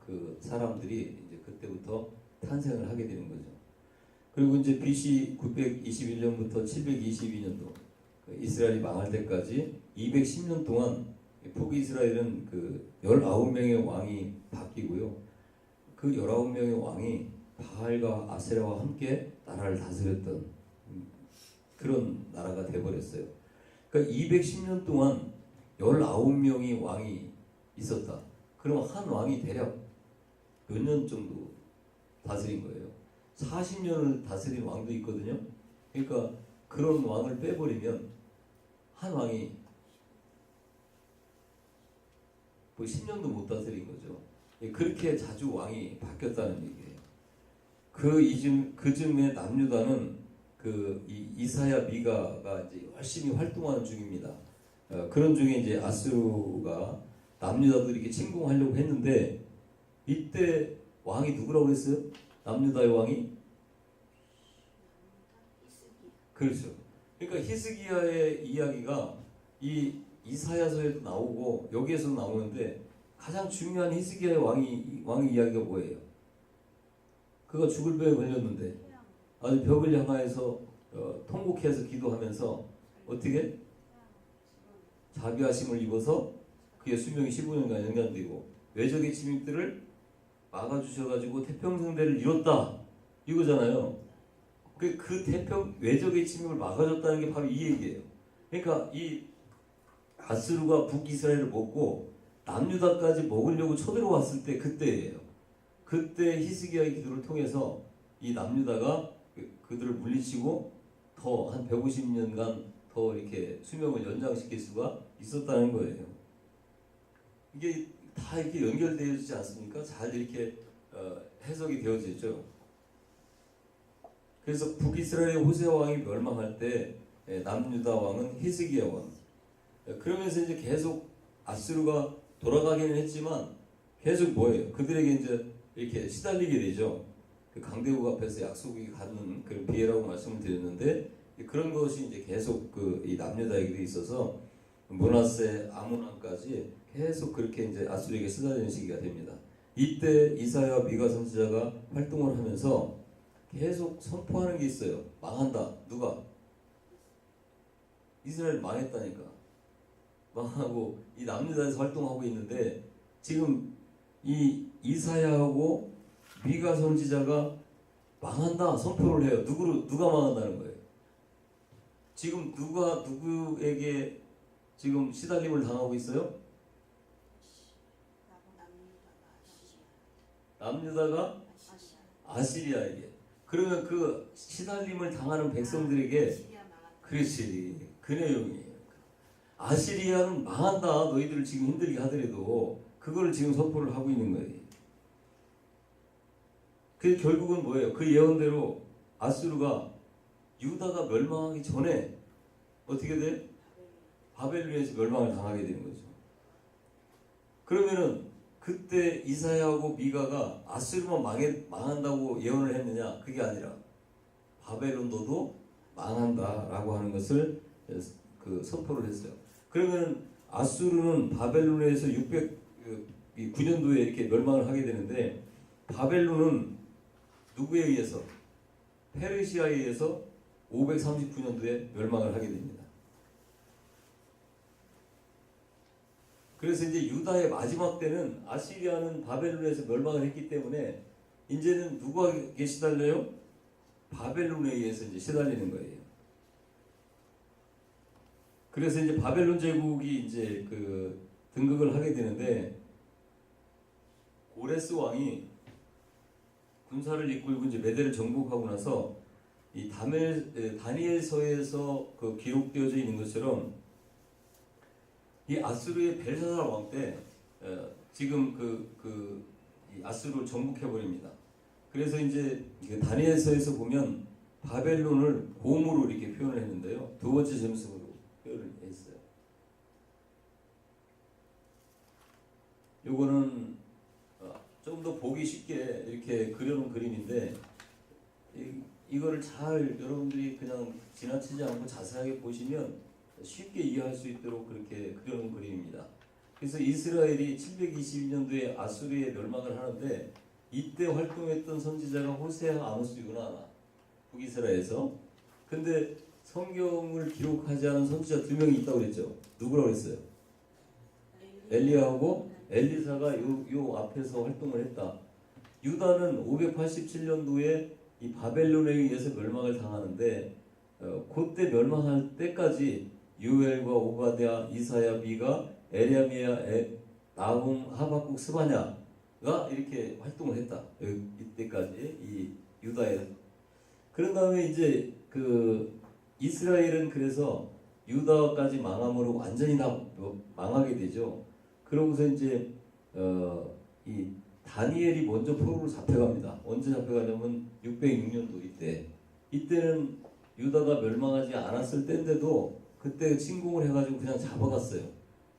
그 사람들이 이제 그때부터 탄생을 하게 되는 거죠. 그리고 이제 BC 921년부터 722년도 이스라엘이 망할 때까지 210년 동안 북이스라엘은 그 19명의 왕이 바뀌고요. 그 19명의 왕이 바알과 아세라와 함께 나라를 다스렸던 그런 나라가 돼버렸어요. 그러니까 210년 동안 19명이 왕이 있었다. 그럼 한 왕이 대략 몇 년 정도 다스린 거예요? 40년을 다스린 왕도 있거든요. 그러니까 그런 왕을 빼버리면 한 왕이 뭐 10년도 못 다스린 거죠. 그렇게 자주 왕이 바뀌었다는 얘기예요. 그쯤에 남유다는 그 이사야 미가가 이제 열심히 활동하는 중입니다. 그런 중에 이제 아수르가 남유다도 이렇게 침공하려고 했는데 이때 왕이 누구라고 그랬어요? 남유다의 왕이? 그렇죠. 그러니까 히스기야의 이야기가 이 이사야서에도 나오고 여기에서도 나오는데 가장 중요한 히스기야의 왕의 이야기가 뭐예요? 그가 죽을 병에 걸렸는데 아주 벽을 향하여서 통곡해서 기도하면서 어떻게? 자비하심을 입어서 그의 수명이 15년간 연장되고 외적의 침입들을 막아주셔가지고 태평성대를 이뤘다 이거잖아요. 그 외적의 침입을 막아줬다는 게 바로 이 얘기예요. 그러니까 이 아수르가 북이스라엘을 먹고 남유다까지 먹으려고 쳐들어왔을 때 그때예요. 그때 히스기야의 기도를 통해서 이 남유다가 그들을 물리치고 더 한 150년간 더 이렇게 수명을 연장시킬 수가 있었다는 거예요. 이게 다 이렇게 연결되어지지 않습니까? 잘 이렇게 해석이 되어져 있죠. 그래서 북이스라엘의 호세 왕이 멸망할 때 남유다 왕은 히스기야 왕. 그러면서 이제 계속 아수르가 돌아가기는 했지만 계속 뭐예요? 그들에게 이제 이렇게 시달리게 되죠. 그 강대국 앞에서 약속이 갖는 그런 비애라고 말씀을 드렸는데 그런 것이 이제 계속 이 남유다에게도 있어서 므낫세 아몬왕까지 계속 그렇게 이제 아수르에게 시달리는 시기가 됩니다. 이때 이사야와 미가 선지자가 활동을 하면서 계속 선포하는 게 있어요. 망한다. 누가? 이스라엘 망했다니까. 망하고 이 남유다에서 활동하고 있는데 지금 이 이사야하고 미가 선지자가 망한다 선포를 해요. 누가 망한다는 거예요? 지금 누가 누구에게 지금 시달림을 당하고 있어요? 남유다가 아시리아에게. 그러면 그 시달림을 당하는 백성들에게 그렇지 그 내용이에요. 아시리아는 망한다. 너희들을 지금 힘들게 하더라도 그거를 지금 선포를 하고 있는 거예요. 그 결국은 뭐예요? 그 예언대로 아수르가 유다가 멸망하기 전에 어떻게 돼? 바벨론에서 멸망을 당하게 되는 거죠. 그러면은 그때 이사야하고 미가가 아수르만 망한다고 예언을 했느냐? 그게 아니라 바벨론도 망한다라고 하는 것을 선포를 했어요. 그러면 아수르는 바벨론에서 609년도에 이렇게 멸망을 하게 되는데 바벨론은 누구에 의해서? 페르시아에 의해서 539년도에 멸망을 하게 됩니다. 그래서 이제 유다의 마지막 때는 아시리아는 바벨론에서 멸망을 했기 때문에 이제는 누구에게 시달려요? 바벨론에 의해서 이제 시달리는 거예요. 그래서 이제 바벨론 제국이 이제 등극을 하게 되는데 고레스 왕이 군사를 이끌고 이제 메대를 정복하고 나서 이 다니엘서에서 기록되어져 있는 것처럼 이 아수르의 벨사살 왕 때 지금 이 아수르를 정복해 버립니다. 그래서 이제 다니엘서에서 보면 바벨론을 곰으로 이렇게 표현을 했는데요. 두 번째 점승으로 표현을 했어요. 요거는 좀 더 보기 쉽게 이렇게 그려놓은 그림인데 이거를 잘 여러분들이 그냥 지나치지 않고 자세하게 보시면 쉽게 이해할 수 있도록 그렇게 그려놓은 그림입니다. 그래서 이스라엘이 722년도에 아수르에 멸망을 하는데 이때 활동했던 선지자가 호세아, 아모스, 요나나 북이스라엘에서. 근데 성경을 기록하지 않은 선지자 2명이 있다고 그랬죠. 누구라고 그랬어요? 엘리야하고 엘리사가 요 앞에서 활동을 했다. 유다는 587년도에 이 바벨론에 의해서 멸망을 당하는데 그때 멸망할 때까지 요엘과 오바댜, 이사야, 미가, 에레미야, 나훔, 하박국, 스바냐가 이렇게 활동을 했다. 이때까지 이 유다에. 그런 다음에 이제 그 이스라엘은 그래서 유다까지 망함으로 완전히 다 망하게 되죠. 그러고서 이제 이 다니엘이 먼저 포로로 잡혀갑니다. 언제 잡혀가냐면 606년도 이때는 유다가 멸망하지 않았을 때인데도 그때 침공을 해가지고 그냥 잡아갔어요.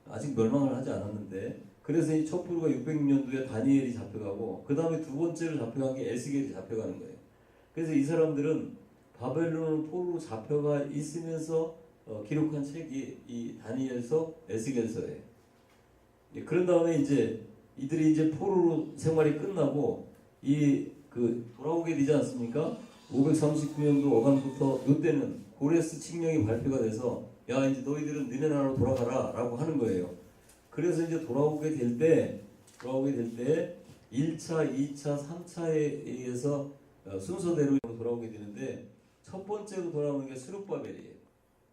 아직 멸망을 하지 않았는데. 그래서 이 첫 포로가 606년도에 다니엘이 잡혀가고 그 다음에 두 번째로 잡혀간 게 에스겔이 잡혀가는 거예요. 그래서 이 사람들은 바벨론 포로로 잡혀가 있으면서 기록한 책이 이 다니엘서, 에스겔서예요. 그런 다음에 이제 이들이 이제 포로로 생활이 끝나고 돌아오게 되지 않습니까? 539년도 어간부터 이때는 고레스 칙령이 발표가 돼서 야 이제 너희들은 너네 나라로 돌아가라 라고 하는 거예요. 그래서 이제 돌아오게 될 때 1차, 2차, 3차에 의해서 순서대로 돌아오게 되는데 첫 번째로 돌아오는 게 스룹바벨이에요.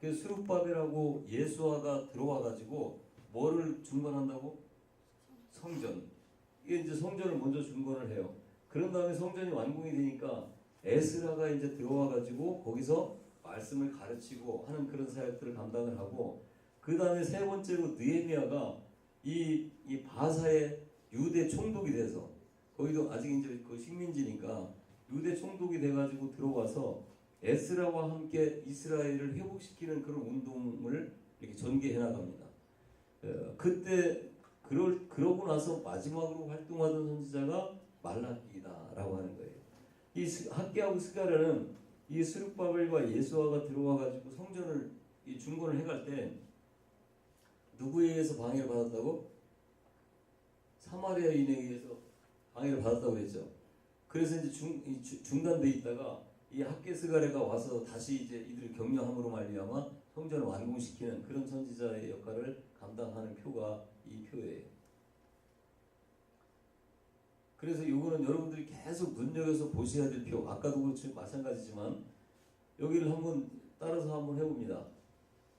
그래서 스룹바벨하고 예수아가 들어와가지고 뭐를 중건한다고? 성전. 이게 이제 성전을 먼저 중건을 해요. 그런 다음에 성전이 완공이 되니까 에스라가 이제 들어와가지고 거기서 말씀을 가르치고 하는 그런 사역들을 감당을 하고, 그 다음에 세 번째로 느헤미야가 이 바사의 유대 총독이 돼서, 거기도 아직 이제 그 식민지니까 유대 총독이 돼가지고 들어와서 에스라와 함께 이스라엘을 회복시키는 그런 운동을 이렇게 전개해 나갑니다. 그때 그러고 나서 마지막으로 활동하던 선지자가 말라기다라고 하는 거예요. 이 학개하고 스가랴는 이 스룹바벨과 예수아가 들어와가지고 성전을 중건을 해갈 때 누구에 의해서 방해를 받았다고? 사마리아인에 의해서 방해를 받았다고 했죠. 그래서 이제 중단돼 있다가 이 학개 스가랴가 와서 다시 이제 이들을 격려함으로 말미암아 성전을 완공시키는 그런 선지자의 역할을 감당하는 표가 이 표예요. 그래서 이거는 여러분들이 계속 눈여겨서 보셔야 될 표. 아까도 그렇지 마찬가지지만 여기를 한번 따라서 한번 해봅니다.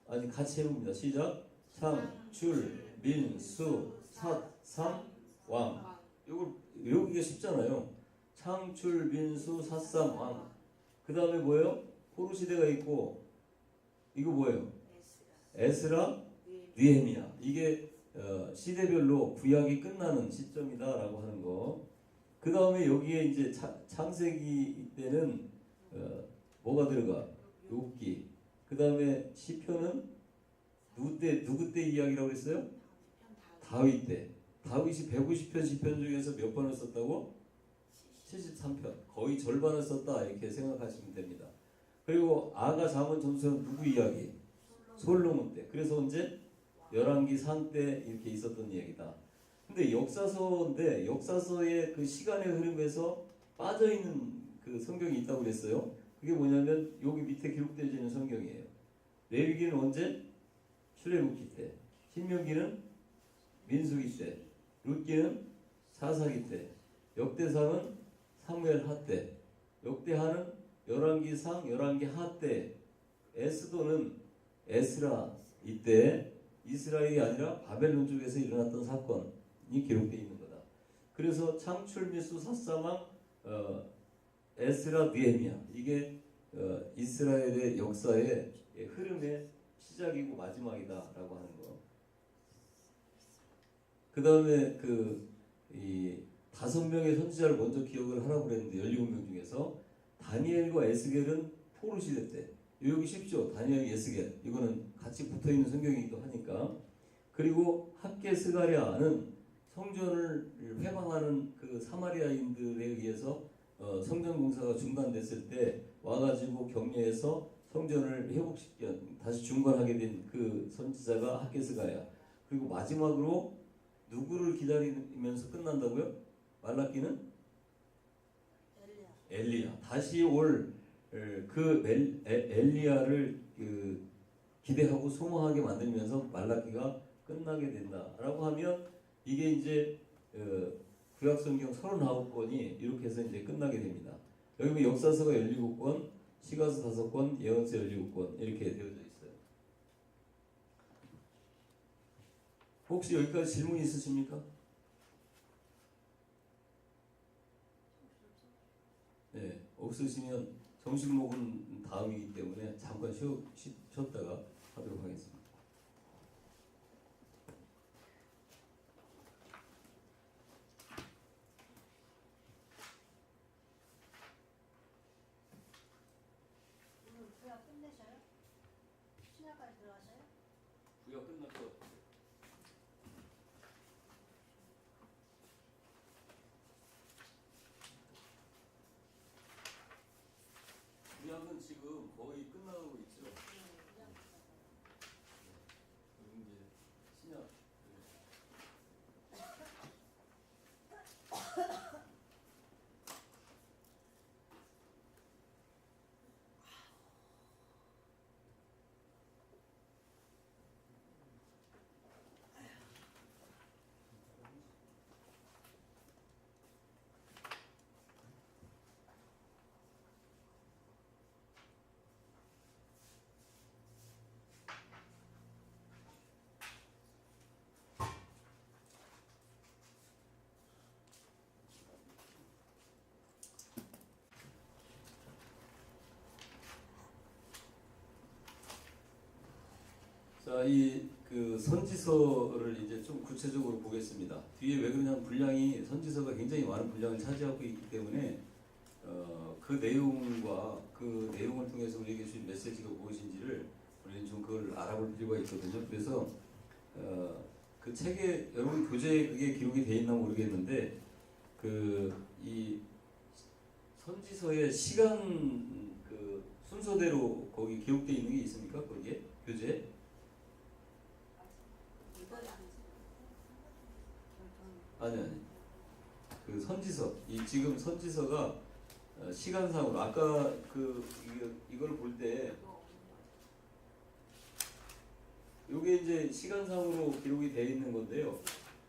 아니 같이 해봅니다. 시작. 창출, 민수, 삿, 삼, 왕. 이걸 외우기가 쉽잖아요. 창출, 민수, 삿삼, 왕. 그 다음에 뭐예요? 포로 시대가 있고 이거 뭐예요? 에스라, 느헤미야. 이게 시대별로 구약이 끝나는 시점이다라고 하는 거. 그 다음에 여기에 이제 창세기 때는 뭐가 들어가? 욥기. 그 다음에 시편은 누구 때 이야기라고 했어요? 다윗 때. 다윗이 150편 시편 중에서 몇 번을 썼다고? 73편. 거의 절반을 썼다 이렇게 생각하시면 됩니다. 그리고 아가 잠언 전서는 누구 이야기? 솔로몬 때. 그래서 언제? 열왕기 상 때 이렇게 있었던 이야기다. 근데 역사서인데 역사서의 그 시간의 흐름에서 빠져있는 그 성경이 있다고 그랬어요. 그게 뭐냐면 여기 밑에 기록되어 있는 성경이에요. 레위기는 언제? 출애굽기 때. 신명기는 민수기 때. 룻기는 사사기 때. 역대상은 사무엘 하 때. 역대하는 열왕기 상, 열왕기 하 때. 에스도는 에스라 이때 이스라엘이 아니라 바벨론 쪽에서 일어났던 사건이 기록되어 있는 거다. 그래서 창출, 미수, 삿사망, 에스라, 느헤미야. 이게 이스라엘의 역사의 흐름의 시작이고 마지막이다라고 하는 거. 그 다음에 이 5명의 선지자를 먼저 기억을 하라고 그랬는데 17명 중에서 다니엘과 에스겔은 포로 시대 때. 여기 쉽죠. 다니엘, 에스겔. 이거는 같이 붙어있는 성경이기도 하니까. 그리고 학개 스가랴는 성전을 회방하는 그 사마리아인들에 의해서 성전 공사가 중단됐을 때 와가지고 격려해서 성전을 회복시켜 다시 중건하게 된 그 선지자가 학개 스가랴. 그리고 마지막으로 누구를 기다리면서 끝난다고요? 말라기는 엘리야. 다시 올 그 엘리야를 기대하고 소망하게 만들면서 말라기가 끝나게 된다라고 하면 이게 이제 구약성경 39권이 이렇게 해서 이제 끝나게 됩니다. 여기 역사서가 17권, 시가서 5권, 예언서 17권 이렇게 되어져 있어요. 혹시 여기까지 질문 있으십니까? 네, 없으시면 점심 먹은 다음이기 때문에 잠깐 쉬었다가 하도록 하겠습니다. 오늘 구약 끝내셔요? 신약까지 들어가셔요? 구약 끝날 것 같아요. 구약은 지금 거의 끝나가고 있죠. 그리고 이제 신약. 자, 그 선지서를 이제 좀 구체적으로 보겠습니다. 뒤에 왜 그러냐면 분량이 선지서가 굉장히 많은 분량을 차지하고 있기 때문에 그 내용과 그 내용을 통해서 우리에게 주신 메시지가 무엇인지를 우리는 좀 그걸 알아볼 필요가 있거든요. 그래서 그 책에 여러분 교재에 그게 기록이 돼 있나 모르겠는데 이 선지서의 시간 그 순서대로 거기 기록되어 있는 게 있습니까? 거기에 교재에? 아니. 그 선지서, 지금 선지서가 시간상으로 아까 이걸 볼 때 요게 이제 시간상으로 기록이 되어 있는 건데요.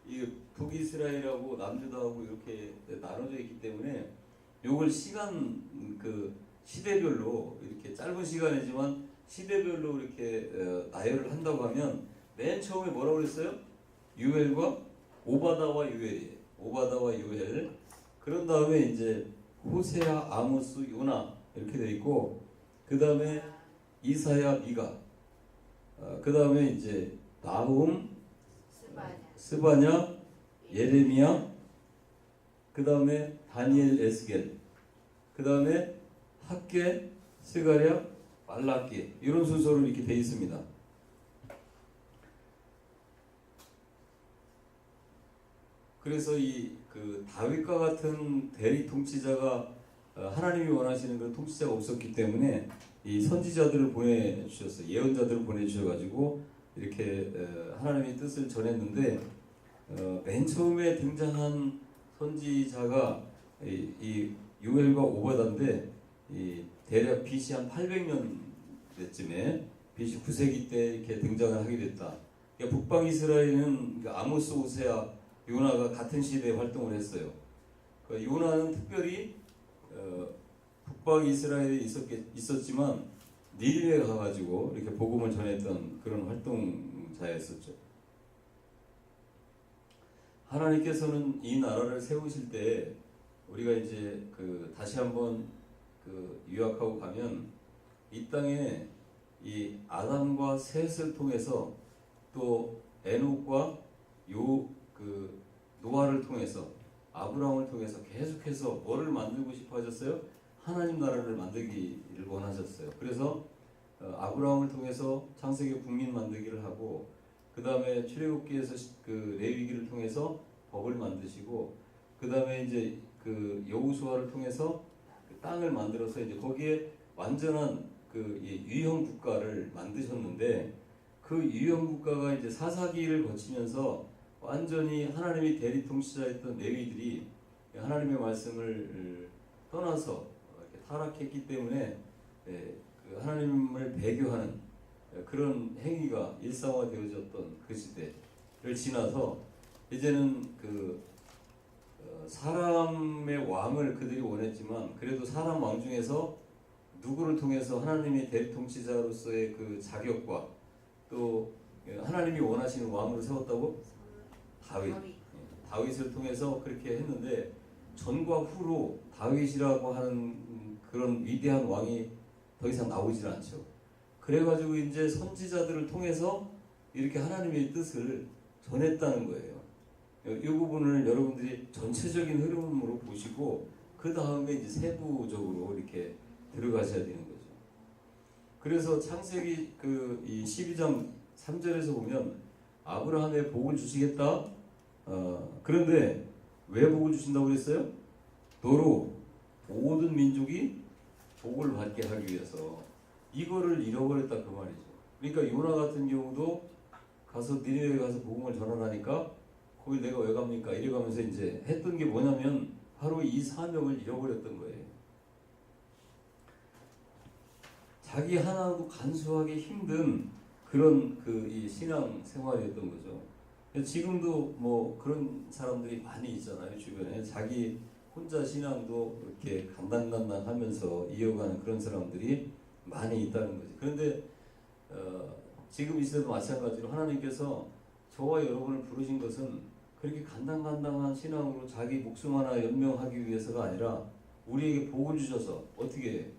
이게 북이스라엘하고 남유다하고 이렇게 나눠져 있기 때문에 요걸 시대별로 이렇게 짧은 시간이지만 시대별로 이렇게 나열을 한다고 하면 맨 처음에 뭐라고 그랬어요? 유엘과 오바다와 유엘이에요. 오바다와 유엘. 그런 다음에 이제 호세아, 아모스, 요나 이렇게 돼 있고 그 다음에 이사야, 미가. 그 다음에 이제 나훔, 스바냐, 예레미야. 그 다음에 다니엘, 에스겔. 그 다음에 학개, 스가랴, 말라기 이런 순서로 이렇게 돼 있습니다. 그래서 다윗과 같은 대리 통치자가 하나님이 원하시는 그런 통치자가 없었기 때문에 이 선지자들을 보내주셨어요. 예언자들을 보내주셔가지고 이렇게 하나님의 뜻을 전했는데 맨 처음에 등장한 선지자가 이 유엘과 오바다인데 대략 BC 한 800년대쯤에 BC 9세기 때 이렇게 등장을 하게 됐다. 그러니까 북방 이스라엘은 아모스, 호세아, 요나가 같은 시대에 활동을 했어요. 요나는 특별히 북방 이스라엘에 있었지만 니느웨에 가가지고 이렇게 복음을 전했던 그런 활동자였었죠. 하나님께서는 이 나라를 세우실 때 우리가 이제 다시 한번 유학하고 가면 이 땅에 이 아담과 셋을 통해서 또 에녹과 노아를 통해서 아브라함을 통해서 계속해서 뭐를 만들고 싶어 하셨어요? 하나님 나라를 만들기를 원하셨어요. 그래서 아브라함을 통해서 창세기 국민 만들기를 하고 그 다음에 출애굽기에서 레위기를 통해서 법을 만드시고 그 다음에 이제 여호수아를 통해서 땅을 만들어서 이제 거기에 완전한 유형 국가를 만드셨는데 그 유형 국가가 이제 사사기를 거치면서 완전히 하나님이 대리 통치자였던 레위들이 하나님의 말씀을 떠나서 이렇게 타락했기 때문에 그 하나님을 배교하는 그런 행위가 일상화되어졌던 그 시대를 지나서 이제는 그 사람의 왕을 그들이 원했지만 그래도 사람 왕 중에서 누구를 통해서 하나님이 대통치자로서의 그 자격과 또 하나님이 원하시는 왕으로 세웠다고? 다윗. 다윗을 통해서 그렇게 했는데 전과 후로 다윗이라고 하는 그런 위대한 왕이 더 이상 나오질 않죠. 그래가지고 이제 선지자들을 통해서 이렇게 하나님의 뜻을 전했다는 거예요. 이 부분을 여러분들이 전체적인 흐름으로 보시고 그 다음에 이제 세부적으로 이렇게 들어가셔야 되는 거죠. 그래서 창세기 이 12장 3절에서 보면 아브라함의 복을 주시겠다. 그런데 왜 복을 주신다고 그랬어요? 너로 모든 민족이 복을 받게 하기 위해서 이거를 잃어버렸다 그 말이죠. 그러니까 요나 같은 경우도 가서 니네웨에 가서 복음을 전하라니까 거기 내가 왜 갑니까? 이래가면서 이제 했던 게 뭐냐면 바로 이 사명을 잃어버렸던 거예요. 자기 하나도 간수하기 힘든 그런 이 신앙 생활이었던 거죠. 지금도 뭐 그런 사람들이 많이 있잖아요. 주변에 자기 혼자 신앙도 이렇게 간당간당하면서 이어가는 그런 사람들이 많이 있다는 거죠. 그런데 지금 이 시대도 마찬가지로 하나님께서 저와 여러분을 부르신 것은 그렇게 간당간당한 신앙으로 자기 목숨 하나 연명하기 위해서가 아니라 우리에게 복을 주셔서 어떻게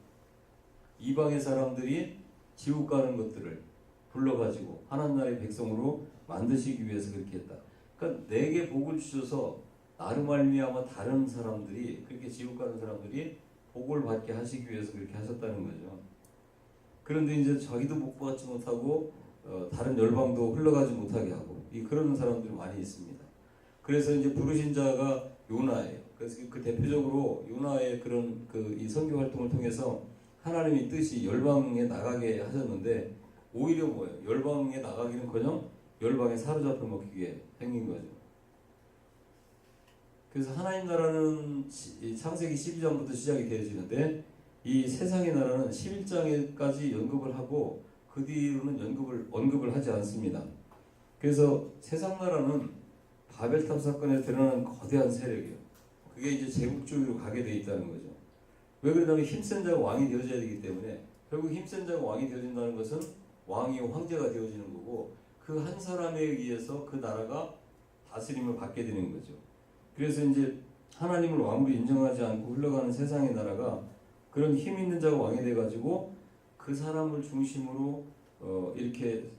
이방의 사람들이 지옥 가는 것들을 불러가지고 하나님 나라의 백성으로 만드시기 위해서 그렇게 했다. 그러니까 내게 복을 주셔서 나로 말미암아 다른 사람들이 그렇게 지옥 가는 사람들이 복을 받게 하시기 위해서 그렇게 하셨다는 거죠. 그런데 이제 자기도 복 받지 못하고 다른 열방도 흘러가지 못하게 하고 그런 사람들이 많이 있습니다. 그래서 이제 부르신 자가 요나예요. 그래서 그 대표적으로 요나의 그런 이 선교 활동을 통해서 하나님의 뜻이 열방에 나가게 하셨는데 오히려 뭐예요? 열방에 나가기는커녕 열방에 사로잡혀 먹히게 생긴 거죠. 그래서 하나님 나라는 창세기 12장부터 시작이 되어지는데 이 세상의 나라는 11장까지 언급을 하고 그 뒤로는 언급을 하지 않습니다. 그래서 세상 나라는 바벨탑 사건에 드러나는 거대한 세력이에요. 그게 이제 제국주의로 가게 돼 있다는 거죠. 왜 그러냐면 힘센 자가 왕이 되어져야 되기 때문에 결국 힘센 자가 왕이 되어진다는 것은 왕이 황제가 되어지는 거고 그 한 사람에 의해서 그 나라가 다스림을 받게 되는 거죠. 그래서 이제 하나님을 왕으로 인정하지 않고 흘러가는 세상의 나라가 그런 힘 있는 자가 왕이 돼가지고 그 사람을 중심으로 이렇게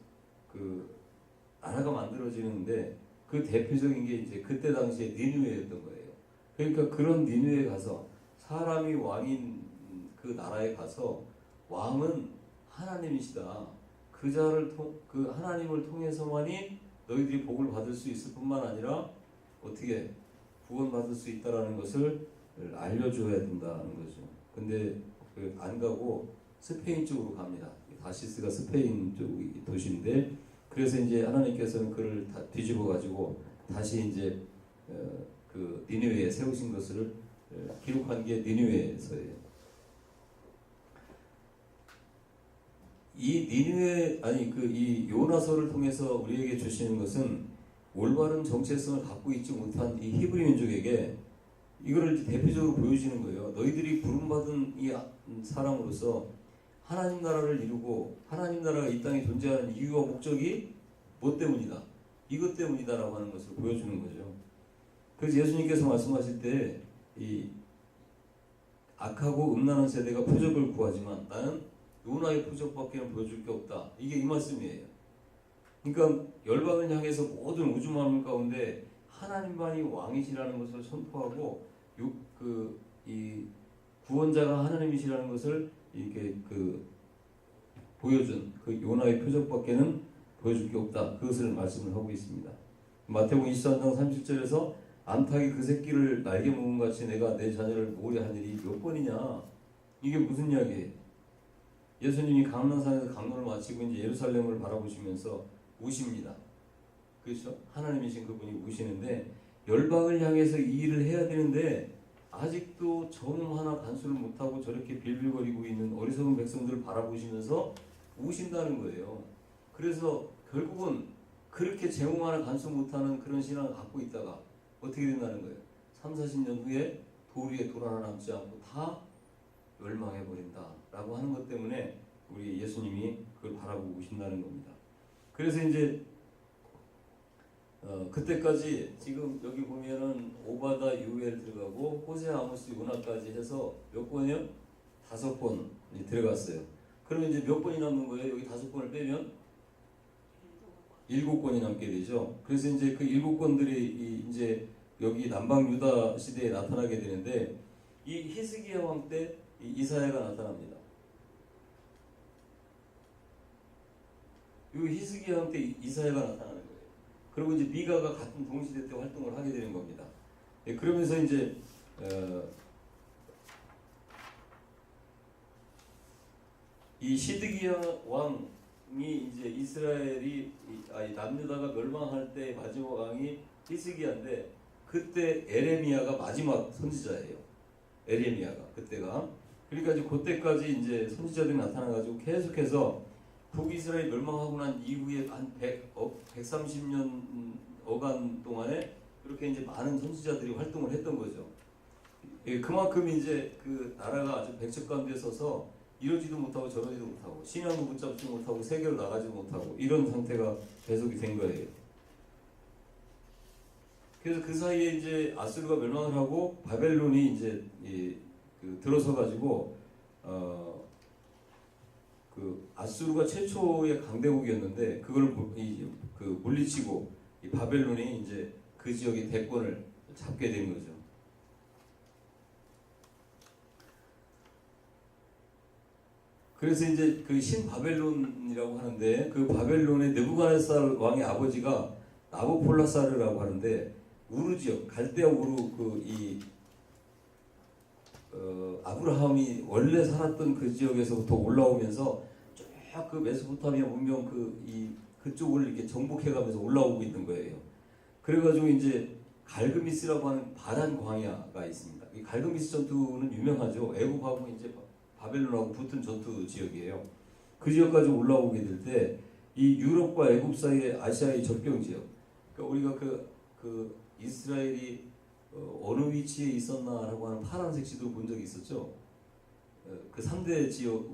나라가 만들어지는데 그 대표적인 게 이제 그때 당시에 니느웨였던 거예요. 그러니까 그런 니느웨에 가서 사람이 왕인 그 나라에 가서 왕은 하나님이시다. 그 하나님을 통해서만이 너희들이 복을 받을 수 있을 뿐만 아니라 어떻게 구원받을 수 있다라는 것을 알려줘야 된다는 거죠. 근데 안 가고 스페인 쪽으로 갑니다. 다시스가 스페인 쪽 도시인데 그래서 이제 하나님께서는 그를 다 뒤집어 가지고 다시 이제 그 니느웨에 세우신 것을 기록한 게 니느웨에서예요. 이 니느웨 이 요나서를 통해서 우리에게 주시는 것은 올바른 정체성을 갖고 있지 못한 이 히브리 민족에게 이거를 대표적으로 보여주는 거예요. 너희들이 부름받은 이 사람으로서 하나님 나라를 이루고 하나님 나라가 이 땅에 존재하는 이유와 목적이 뭐 때문이다. 이것 때문이다라고 하는 것을 보여주는 거죠. 그래서 예수님께서 말씀하실 때 이 악하고 음란한 세대가 표적을 구하지만 나는 요나의 표적밖에는 보여줄 게 없다. 이게 이 말씀이에요. 그러니까 열방을 향해서 모든 우주 만물 가운데 하나님만이 왕이시라는 것을 선포하고 이 구원자가 하나님이시라는 것을 이렇게 보여준 그 요나의 표적밖에는 보여줄 게 없다. 그것을 말씀을 하고 있습니다. 마태복음 23장 30절에서 암탉이 그 새끼를 날개 먹은 같이 내가 내 자녀를 모으려 한 일이 몇 번이냐? 이게 무슨 이야기예요? 예수님이 감난산에서 강론을 마치고 이제 예루살렘을 바라보시면서 우십니다. 그렇죠? 하나님이신 그분이 우시는데 열방을 향해서 이 일을 해야 되는데 아직도 저놈 하나 간수를 못하고 저렇게 빌빌거리고 있는 어리석은 백성들을 바라보시면서 우신다는 거예요. 그래서 결국은 그렇게 제목 하나 간수 못하는 그런 신앙을 갖고 있다가 어떻게 된다는 거예요? 3, 40년 후에 돌 위에 돌 하나 남지 않고 다 멸망해버린다 라고 하는 것 때문에 우리 예수님이 그걸 바라보고 계신다는 겁니다. 그래서 이제 그때까지 지금 여기 보면은 오바다 유엘 들어가고 호세 아모스 요나까지 해서 몇 번이요? 5번이 들어갔어요. 그러면 이제 몇 번이 남는 거예요? 여기 5번을 빼면 7권이 남게 되죠. 그래서 이제 그 7권들이 이제 여기 남방 유다 시대에 나타나게 되는데 이 히스기야 왕 때 이사야가 나타납니다. 이 히스기야 왕 때 이사야가 나타나는 거예요. 그리고 이제 미가가 같은 동시대 때 활동을 하게 되는 겁니다. 그러면서 이제 이 시드기야 왕이 이제 이스라엘이 남유다가 멸망할 때 마지막 왕이 히스기야인데 그때 에레미야가 마지막 선지자예요. 에레미야가 그때가 그러니까 이제 그때까지 이제 선지자들이 나타나가지고 계속해서 북이스라엘 멸망하고 난 이후에 한 130년 어간 동안에 그렇게 이제 많은 선지자들이 활동을 했던 거죠. 그만큼 이제 그 나라가 아주 백척간두에 서서 이러지도 못하고 저러지도 못하고 신앙도 붙잡지 못하고 세계로 나가지도 못하고 이런 상태가 계속이 된 거예요. 그래서 그 사이에 이제 아수르가 멸망을 하고 바벨론이 이제 들어서 가지고 그 아수르가 최초의 강대국이었는데 그걸 물리치고 이 바벨론이 이제 그 지역의 대권을 잡게 된 거죠. 그래서 이제 그 신바벨론이라고 하는데 그 바벨론의 느부갓네살 왕의 아버지가 나보폴라사르라고 하는데 우르 지역 갈대아 우르 아브라함이 원래 살았던 그 지역에서부터 올라오면서 쭉 그 메소포타미아 문명 그쪽을 이렇게 정복해가면서 올라오고 있는 거예요. 그래가지고 이제 갈그미스라고 하는 바단 광야가 있습니다. 이 갈그미스 전투는 유명하죠. 애굽하고 이제 바벨론하고 붙은 전투 지역이에요. 그 지역까지 올라오게 될 때 이 유럽과 애굽 사이의 아시아의 접경 지역. 그러니까 우리가 그 이스라엘이 어느 위치에 있었나라고 하는 파란색 지도 본 적이 있었죠. 그 3대 지역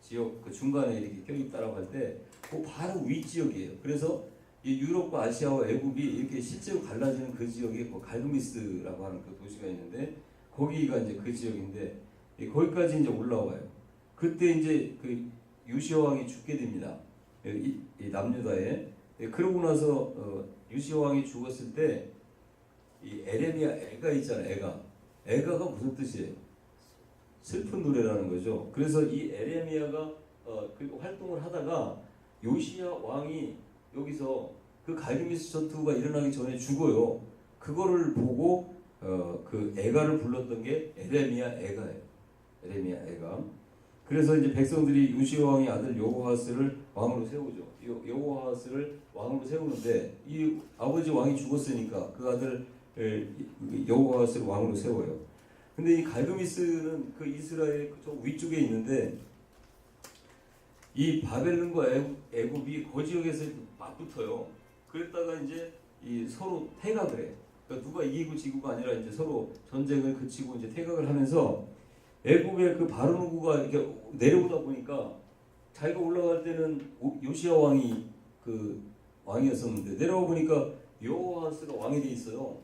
지역 그 중간에 이렇게 껴있다라고 할 때 그 바로 위 지역이에요. 그래서 이 유럽과 아시아와 애굽이 이렇게 실제로 갈라지는 그 지역에 갈그미스라고 하는 그 도시가 있는데 거기가 이제 그 지역인데 거기까지 이제 올라와요. 그때 이제 그 요시야 왕이 죽게 됩니다. 이 남유다에. 그러고 나서 요시야 왕이 죽었을 때 이 에레미야 애가 있잖아요. 애가가 무슨 뜻이에요? 슬픈 노래라는 거죠. 그래서 이 에레미야가 그 활동을 하다가 요시야 왕이 여기서 그 갈그미스 전투가 일어나기 전에 죽어요. 그거를 보고 그 애가를 불렀던 게 에레미야 애가예요. 에레미야 애가. 그래서 이제 백성들이 요시야 왕의 아들 여호아스를 왕으로 세우죠. 여호아스를 왕으로 세우는데 이 아버지 왕이 죽었으니까 그 아들 여호아스를 왕으로 세워요. 근데 이 갈그미스는 그 이스라엘 저 위쪽에 있는데 이 바벨론과 애굽이 그 지역에서 맞붙어요. 그랬다가 이제 이 서로 태각을 해. 그러니까 누가 이기고 지고가 아니라 이제 서로 전쟁을 그치고 이제 태각을 하면서 애굽의 그 바로누구가 이렇게 내려오다 보니까 자기가 올라갈 때는 요시야 왕이 그 왕이었었는데 내려와 보니까 여호아스가 왕이 돼 있어요.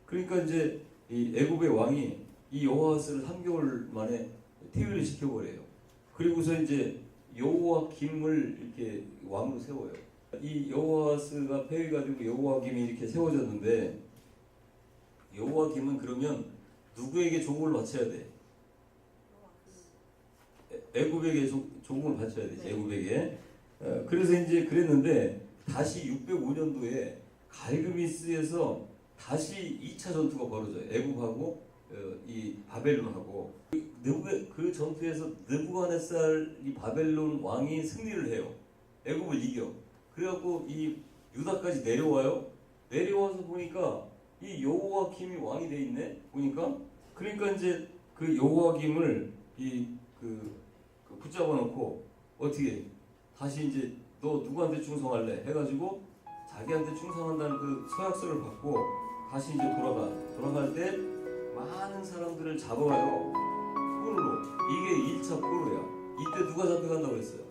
그러니까 이제 이 애굽의 왕이 이 여호아스를 3개월 만에 퇴위를 시켜버려요. 그리고서 이제 여호와김을 이렇게 왕으로 세워요. 이 여호아스가 폐위가 되고 여호와김이 이렇게 세워졌는데 여호와김은 그러면 누구에게 조공을 바쳐야 돼? 애굽에게 조공을 바쳐야 되지. 애굽에게. 그래서 이제 그랬는데 다시 605년도에 갈그미스에서 다시 2차 전투가 벌어져요. 애굽하고 이 바벨론하고 그 전투에서 느부갓네살이 바벨론 왕이 승리를 해요. 애굽을 이겨. 그래갖고 이 유다까지 내려와요. 내려와서 보니까 이 여호와김이 왕이 돼 있네. 보니까 그러니까 이제 그 여호와김을 붙잡아 놓고 어떻게 다시 이제 너 누구한테 충성할래 해가지고 자기한테 충성한다는 그 서약서를 받고 다시 이제 돌아갈 때 많은 사람들을 잡아와요. 포로로. 이게 1차 포로야. 이때 누가 잡혀간다고 했어요?